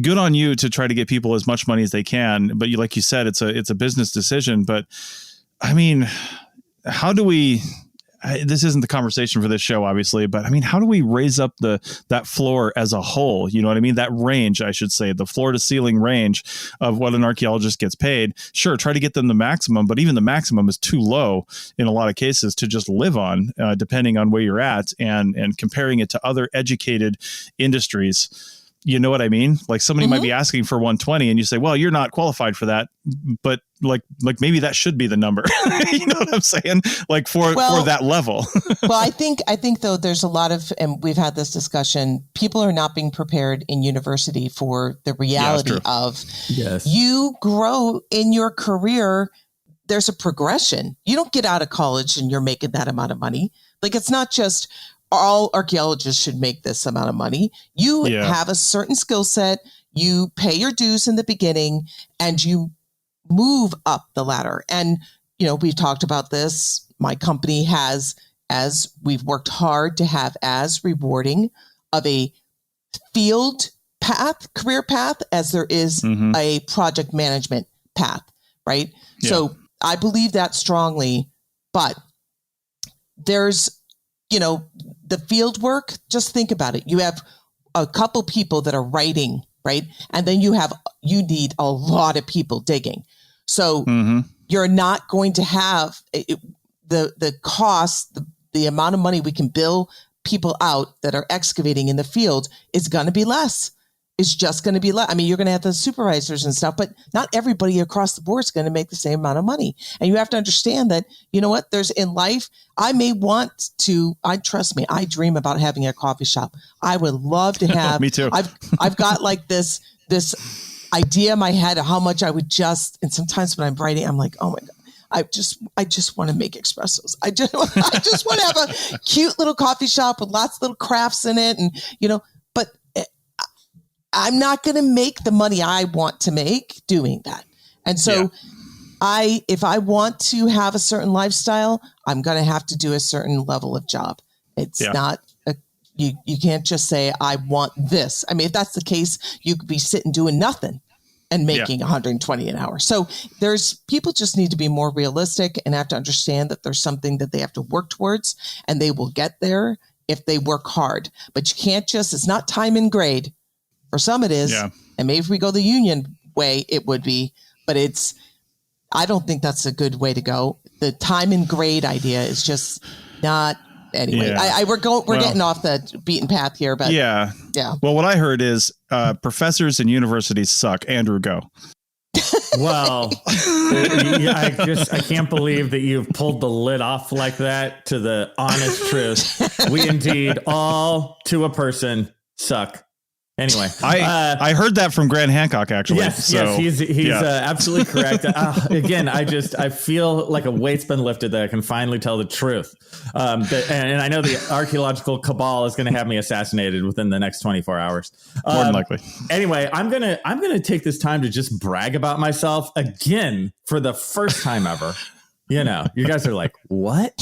good on you to try to get people as much money as they can. But like you said, it's a business decision. But I mean, how do we, this isn't the conversation for this show, obviously, but I mean, how do we raise up that floor as a whole? You know what I mean? That range, I should say, the floor to ceiling range of what an archaeologist gets paid. Sure, try to get them the maximum, but even the maximum is too low in a lot of cases to just live on, depending on where you're at, and comparing it to other educated industries. You know what I mean? Like somebody might be asking for 120 and you say, well, you're not qualified for that, but like maybe that should be the number. You know what I'm saying? Like for that level. Well, I think though, there's a lot of, and we've had this discussion, people are not being prepared in university for the reality of you grow in your career. There's a progression. You don't get out of college and you're making that amount of money. Like, it's not just, all archaeologists should make this amount of money. You have a certain skill set, you pay your dues in the beginning, and you move up the ladder. And, we've talked about this. My company has, as we've worked hard to have as rewarding of a field path, career path, as there is a project management path, right? Yeah. So I believe that strongly, but there's, the field work, just think about it. You have a couple people that are writing, right? And then you need a lot of people digging. So you're not going to have the cost, the amount of money we can bill people out that are excavating in the field is going to be less. It's just going to be less. I mean, you're going to have the supervisors and stuff, but not everybody across the board is going to make the same amount of money. And you have to understand that, there's in life, I may want to, trust me, I dream about having a coffee shop. I would love to have, me too. I've got like this idea in my head of how much I would and sometimes when I'm writing, I'm like, oh my God. I just want to make espressos. I just want to have a cute little coffee shop with lots of little crafts in it. And, but I'm not going to make the money I want to make doing that. And so if I want to have a certain lifestyle, I'm going to have to do a certain level of job. It's not, you can't just say, I want this. I mean, if that's the case, you could be sitting doing nothing and making 120 an hour. So people just need to be more realistic and have to understand that there's something that they have to work towards, and they will get there if they work hard. But you can't it's not time and grade. For some it is, and maybe if we go the union way, it would be, but I don't think that's a good way to go. The time and grade idea is just not, anyway. Yeah. We're getting off the beaten path here, but yeah. Well, what I heard is professors and universities suck. Andrew, go. Well, I can't believe that you've pulled the lid off like that to the honest truth. We indeed all, to a person, suck. Anyway, I heard that from Grant Hancock, actually. Yes, he's absolutely correct. Again, I feel like a weight's been lifted that I can finally tell the truth. And I know the archaeological cabal is going to have me assassinated within the next 24 hours. More than likely. Anyway, I'm gonna take this time to just brag about myself again for the first time ever. You guys are like, what?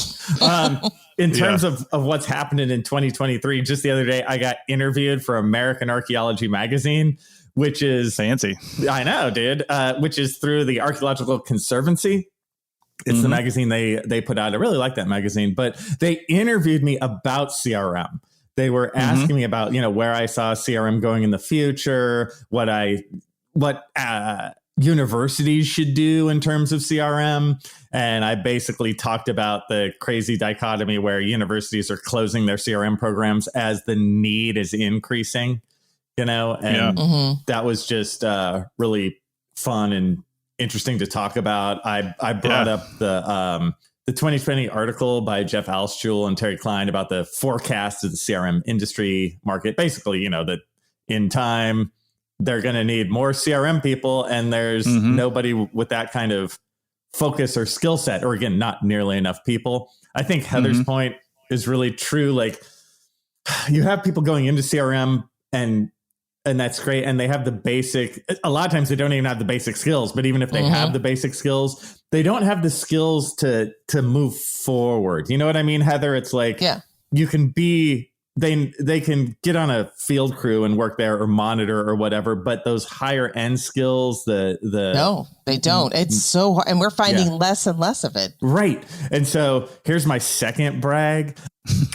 In terms of what's happening in 2023, just the other day, I got interviewed for American Archaeology magazine, which is fancy. I know, dude. Which is through the Archaeological Conservancy. It's the magazine they put out. I really like that magazine, but they interviewed me about CRM. They were asking me about, where I saw CRM going in the future, what universities should do in terms of CRM. And I basically talked about the crazy dichotomy where universities are closing their CRM programs as the need is increasing, and that was just really fun and interesting to talk about. I brought up the 2020 article by Jeff Alschuel and Terry Klein about the forecast of the CRM industry market. Basically, that in time, they're going to need more CRM people, and there's nobody with that kind of focus or skill set, or again, not nearly enough people. I think Heather's point is really true. Like, you have people going into CRM and that's great. And they have the basic, a lot of times they don't even have the basic skills, but even if they have the basic skills, they don't have the skills to move forward. You know what I mean, Heather? It's like, you can be, they can get on a field crew and work there or monitor or whatever, but those higher end skills, no, they don't. It's so hard, and we're finding less and less of it. Right. And so here's my second brag.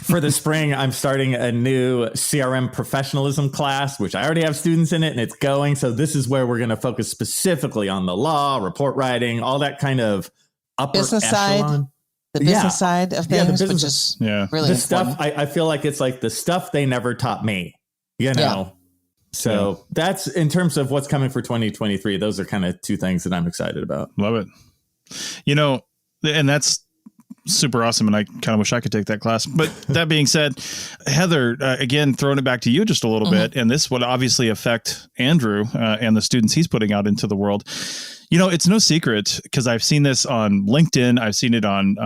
For the spring, I'm starting a new CRM professionalism class, which I already have students in it, and it's going. So this is where we're going to focus specifically on the law, report writing, all that kind of upper business echelon. side. The business side of things, which is really the important. stuff. I feel like it's like the stuff they never taught me, you know? Yeah. So that's in terms of what's coming for 2023. Those are kind of two things that I'm excited about. Love it. You know, and that's super awesome. And I kind of wish I could take that class. But that being said, Heather, again, throwing it back to you just a little bit, and this would obviously affect Andrew and the students he's putting out into the world. You know, it's no secret because I've seen this on LinkedIn. I've seen it on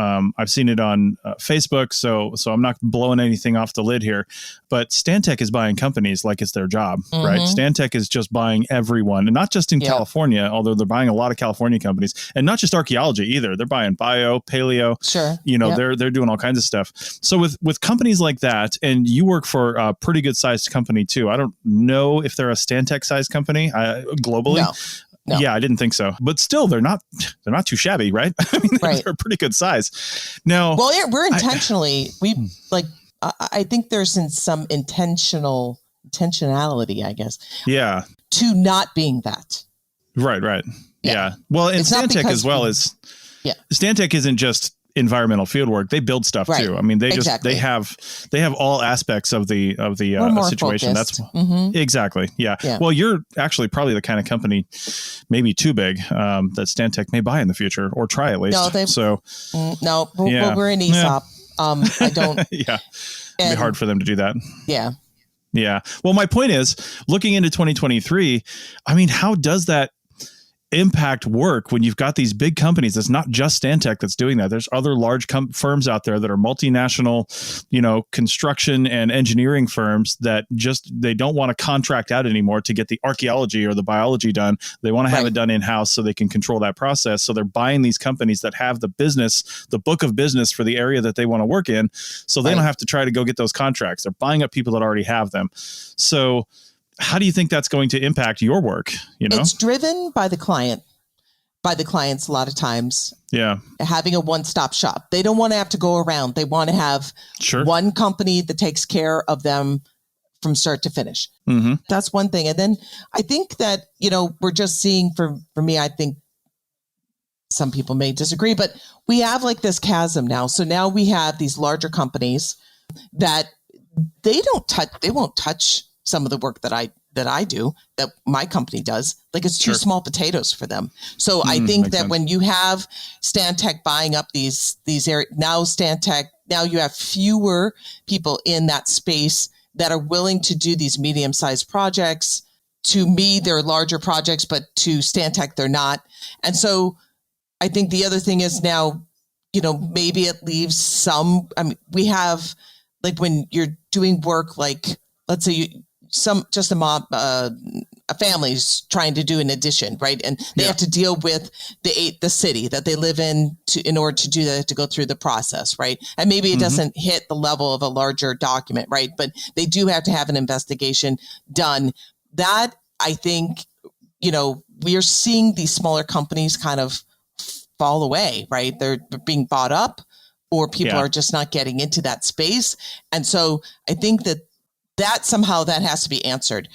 Facebook. So I'm not blowing anything off the lid here. But Stantec is buying companies like it's their job, right? Stantec is just buying everyone, and not just in California, although they're buying a lot of California companies, and not just archaeology either. They're buying bio, paleo. Sure. You know, they're doing all kinds of stuff. So with companies like that, and you work for a pretty good sized company too. I don't know if they're a Stantec sized company globally. No. Yeah, I didn't think so. But still, they're not too shabby, right? I mean, they're a pretty good size. Now, well, we're intentionally, I think there's some intentionality, I guess. Yeah. To not being that. Right. Yeah. Well, and Stantec as well as Stantec isn't just environmental fieldwork. They build stuff too. I mean, they have all aspects of the situation. Focused. That's exactly. Yeah. Well, you're actually probably the kind of company, maybe too big, that Stantec may buy in the future or try at least. We're in ESOP. I don't. It'd be hard for them to do that. Yeah. Yeah. Well, my point is, looking into 2023, I mean, how does that impact work when you've got these big companies? It's not just Stantec that's doing that. There's other large firms out there that are multinational, construction and engineering firms that they don't want to contract out anymore to get the archaeology or the biology done. They want to have it done in-house so they can control that process. So they're buying these companies that have the book of business for the area that they want to work in. So they don't have to try to go get those contracts. They're buying up people that already have them. So how do you think that's going to impact your work? It's driven by the client, a lot of times. Yeah. Having a one-stop shop. They don't want to have to go around. They want to have one company that takes care of them from start to finish. That's one thing. And then I think that, we're just seeing for me, I think some people may disagree, but we have like this chasm now. So now we have these larger companies that they won't touch some of the work that I do, that my company does. Like, it's too small potatoes for them. So I think that when you have Stantec buying up these areas, now you have fewer people in that space that are willing to do these medium-sized projects. To me, they're larger projects, but to Stantec, they're not. And so I think the other thing is now, maybe it leaves some, we have, like, when you're doing work, like, let's say a family's trying to do an addition, right? And they have to deal with the city that they live in in order to do that, to go through the process, right? And maybe it doesn't hit the level of a larger document, right? But they do have to have an investigation done. That, I think, we are seeing these smaller companies kind of fall away, right? They're being bought up, or people are just not getting into that space. And so I think that somehow that has to be answered.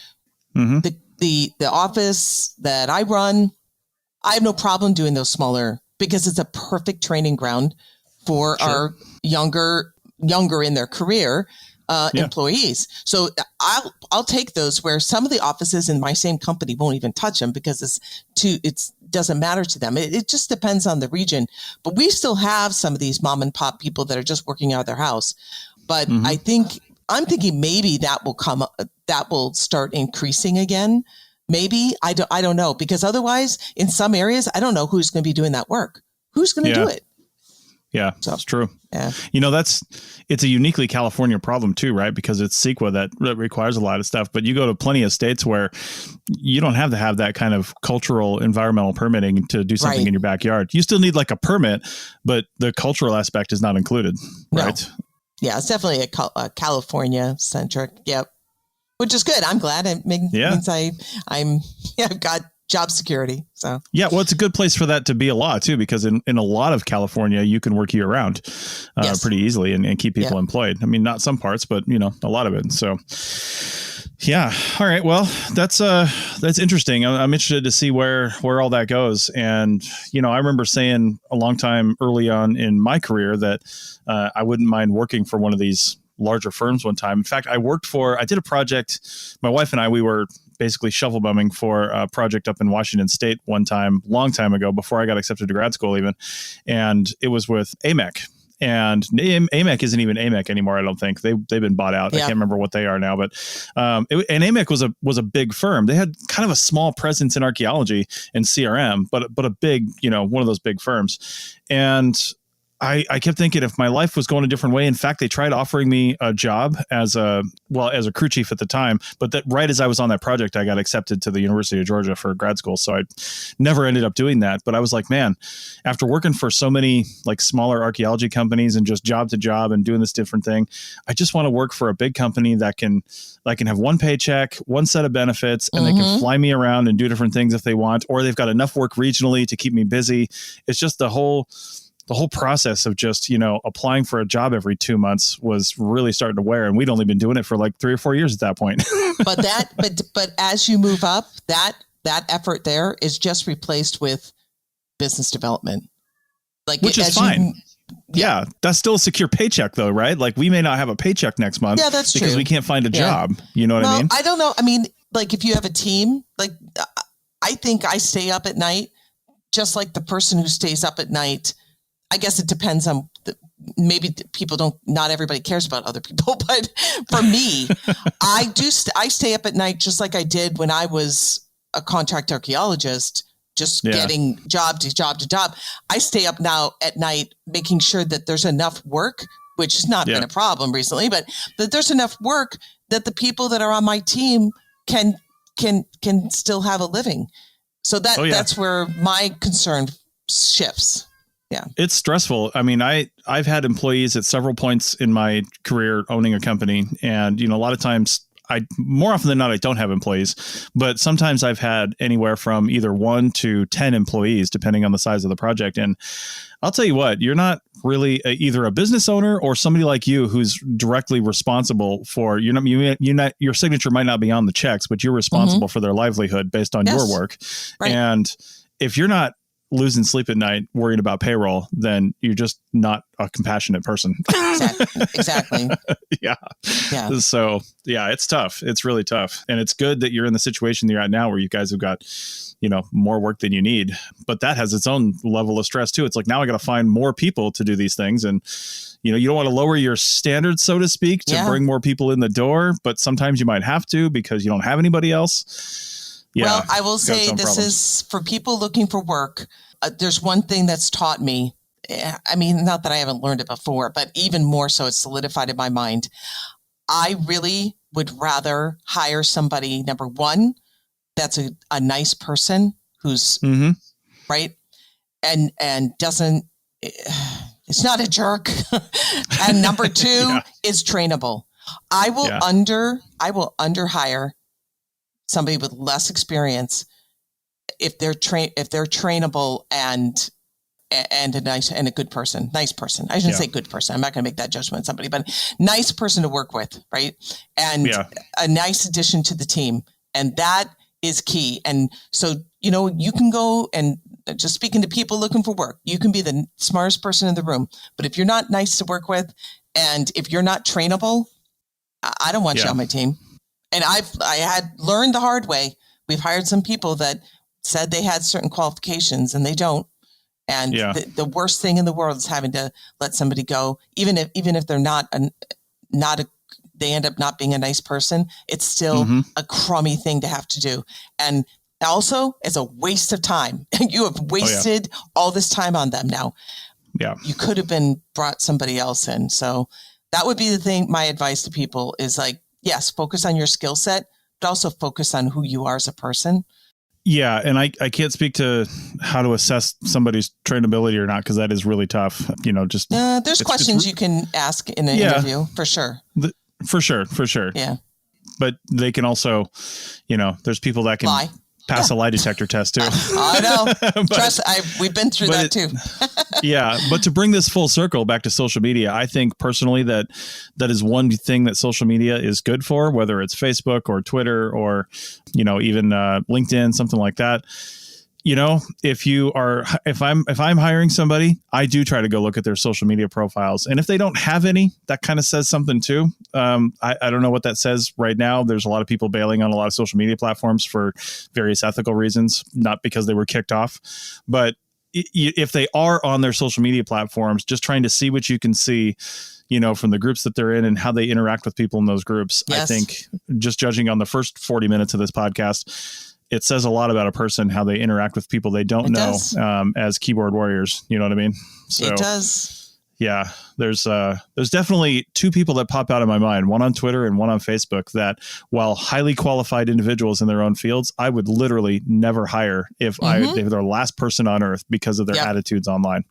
The office that I run, I have no problem doing those smaller, because it's a perfect training ground for our younger in their career employees. So I'll take those, where some of the offices in my same company won't even touch them because it doesn't matter to them. It just depends on the region. But we still have some of these mom and pop people that are just working out of their house. But I'm thinking maybe that will start increasing again. Maybe I don't know, because otherwise in some areas, I don't know who's going to be doing that work. who's going to Yeah. do it? Yeah, So, that's true. Yeah. It's a uniquely California problem too, right? Because it's CEQA that requires a lot of stuff, but you go to plenty of states where you don't have to have that kind of cultural environmental permitting to do something Right. in your backyard. You still need like a permit, but the cultural aspect is not included, No. right? Yeah, it's definitely a California centric. Yep. Which is good. I'm glad. It means I've got job security. So Yeah, well, it's a good place for that to be a law too, because in a lot of California, you can work year round pretty easily and keep people employed. I mean, not some parts, but a lot of it. So yeah. All right. Well, that's interesting. I'm interested to see where all that goes. And, I remember saying a long time early on in my career that I wouldn't mind working for one of these larger firms one time. In fact, I did a project, my wife and I, we were basically shovel bumming for a project up in Washington State one time, long time ago, before I got accepted to grad school even. And it was with AMEC. And AMEC isn't even AMEC anymore, I don't think. They've been bought out. I can't remember what they are now. But and AMEC was a big firm. They had kind of a small presence in archaeology and CRM, but a big, one of those big firms. And I kept thinking if my life was going a different way. In fact, they tried offering me a job as a crew chief at the time, but that right as I was on that project, I got accepted to the University of Georgia for grad school. So I never ended up doing that. But I was like, man, after working for so many like smaller archaeology companies and just job to job and doing this different thing, I just want to work for a big company that can have one paycheck, one set of benefits, and they can fly me around and do different things if they want, or they've got enough work regionally to keep me busy. It's just the whole process of just, applying for a job every 2 months was really starting to wear. And we'd only been doing it for like 3 or 4 years at that point. but as you move up, that effort there is just replaced with business development. Which is fine. Yeah. That's still a secure paycheck though, right? Like we may not have a paycheck next month. Yeah, that's because true. we can't find a job. You know what I mean? I don't know. I mean, like if you have a team, like I think I stay up at night, just like the person who stays up at night. I guess it depends on maybe people not everybody cares about other people, but for me, I stay up at night just like I did when I was a contract archaeologist, just getting job to job to job. I stay up now at night, making sure that there's enough work, which has not been a problem recently, but that there's enough work that the people that are on my team can still have a living. So that's where my concern shifts. Yeah. It's stressful. I mean, I've had employees at several points in my career owning a company. And, a lot of times more often than not, I don't have employees, but sometimes I've had anywhere from either 1 to 10 employees, depending on the size of the project. And I'll tell you what, you're not really either a business owner or somebody like you who's directly responsible for, your signature might not be on the checks, but you're responsible for their livelihood based on your work. Right. And if you're not losing sleep at night worrying about payroll, then you're just not a compassionate person. Exactly. Yeah. So it's tough. It's really tough. And it's good that you're in the situation that you're at now where you guys have got, more work than you need, but that has its own level of stress too. It's like, now I got to find more people to do these things. And, you don't want to lower your standards, so to speak, to bring more people in the door, but sometimes you might have to because you don't have anybody else. Yeah, well, I will say this is for people looking for work. There's one thing that's taught me. I mean, not that I haven't learned it before, but even more so, it's solidified in my mind. I really would rather hire somebody, number one, that's a nice person who's right and doesn't, it's not a jerk. And number two is trainable. I will underhire somebody with less experience if they're trainable and a good person, nice person. I shouldn't say good person. I'm not going to make that judgment on somebody, but nice person to work with, right? And a nice addition to the team. And that is key. And so, you can go and just speaking to people looking for work, you can be the smartest person in the room, but if you're not nice to work with and if you're not trainable, I don't want you on my team. And I had learned the hard way. We've hired some people that said they had certain qualifications and they don't. And the worst thing in the world is having to let somebody go, even if they're they end up not being a nice person. It's still a crummy thing to have to do. And Also, it's a waste of time. You have wasted all this time on them now. Yeah. You could have brought somebody else in. So that would be the thing. My advice to people is like, yes, focus on your skill set, but also focus on who you are as a person. Yeah. And I can't speak to how to assess somebody's trainability or not, because that is really tough. Just there's questions you can ask in an interview for sure. For sure. Yeah. But they can also, there's people that can lie. Pass a lie detector test too. I know. Trust, we've been through that too. Yeah. But to bring this full circle back to social media, I think personally that is one thing that social media is good for, whether it's Facebook or Twitter or, even LinkedIn, something like that. If I'm hiring somebody, I do try to go look at their social media profiles. And if they don't have any, that kind of says something too. I don't know what that says right now. There's a lot of people bailing on a lot of social media platforms for various ethical reasons, not because they were kicked off. But if they are on their social media platforms, just trying to see what you can see, from the groups that they're in and how they interact with people in those groups. Yes. I think just judging on the first 40 minutes of this podcast, it says a lot about a person, how they interact with people they don't know as keyboard warriors. You know what I mean? So, it does. Yeah, there's definitely two people that pop out of my mind, one on Twitter and one on Facebook, that while highly qualified individuals in their own fields, I would literally never hire if they're the last person on earth because of their attitudes online.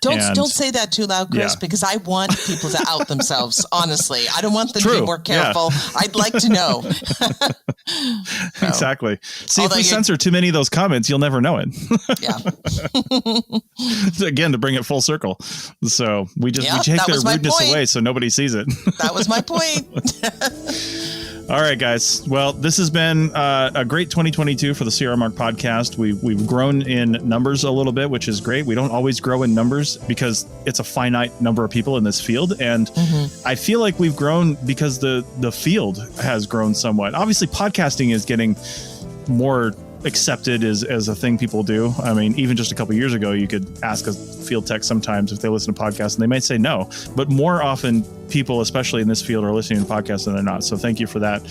Don't say that too loud, Chris, because I want people to out themselves. Honestly, I don't want them to be more careful. Yeah. I'd like to know. Exactly. See, if we censor too many of those comments, you'll never know it. Yeah. Again, to bring it full circle. So we take their rudeness away so nobody sees it. That was my point. All right, guys. Well, this has been a great 2022 for the CRM Arc podcast. We've grown in numbers a little bit, which is great. We don't always grow in numbers because it's a finite number of people in this field. And I feel like we've grown because the field has grown somewhat. Obviously, podcasting is getting more accepted as a thing people do. I mean, even just a couple of years ago, you could ask a field tech sometimes if they listen to podcasts and they might say no, but more often people, especially in this field, are listening to podcasts than they're not. So thank you for that.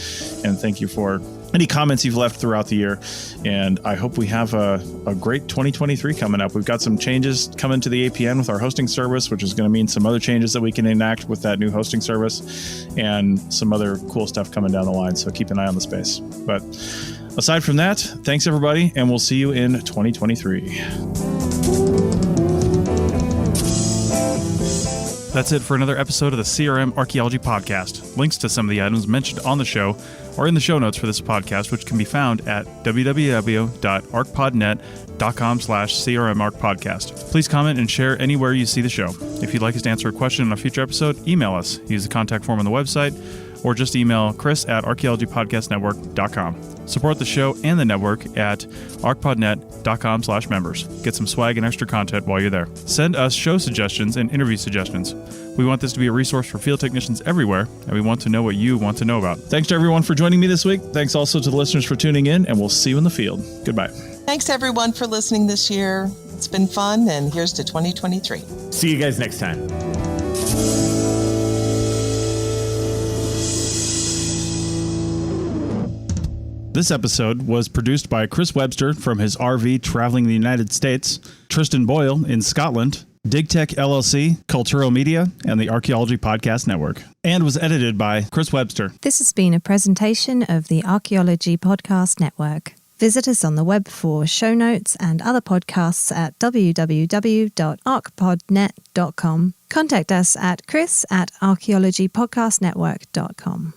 And thank you for any comments you've left throughout the year. And I hope we have a great 2023 coming up. We've got some changes coming to the APN with our hosting service, which is going to mean some other changes that we can enact with that new hosting service and some other cool stuff coming down the line. So keep an eye on the space. But aside from that, thanks everybody, and we'll see you in 2023. That's it for another episode of the CRM Archaeology podcast. Links to some of the items mentioned on the show are in the show notes for this podcast, which can be found at www.arcpodnet.com/CRMArcPodcast. Please comment and share anywhere you see the show. If you'd like us to answer a question on a future episode, email us. Use the contact form on the website, or just email chris@archaeologypodcastnetwork.com. Support the show and the network at arcpodnet.com/members. Get some swag and extra content while you're there. Send us show suggestions and interview suggestions. We want this to be a resource for field technicians everywhere, and we want to know what you want to know about. Thanks to everyone for joining me this week. Thanks also to the listeners for tuning in, and we'll see you in the field. Goodbye. Thanks everyone for listening this year. It's been fun, and here's to 2023. See you guys next time. This episode was produced by Chris Webster from his RV traveling the United States, Tristan Boyle in Scotland, DigTech LLC, Culturo Media, and the Archaeology Podcast Network, and was edited by Chris Webster. This has been a presentation of the Archaeology Podcast Network. Visit us on the web for show notes and other podcasts at www.arcpodnet.com. Contact us at chris@archaeologypodcastnetwork.com.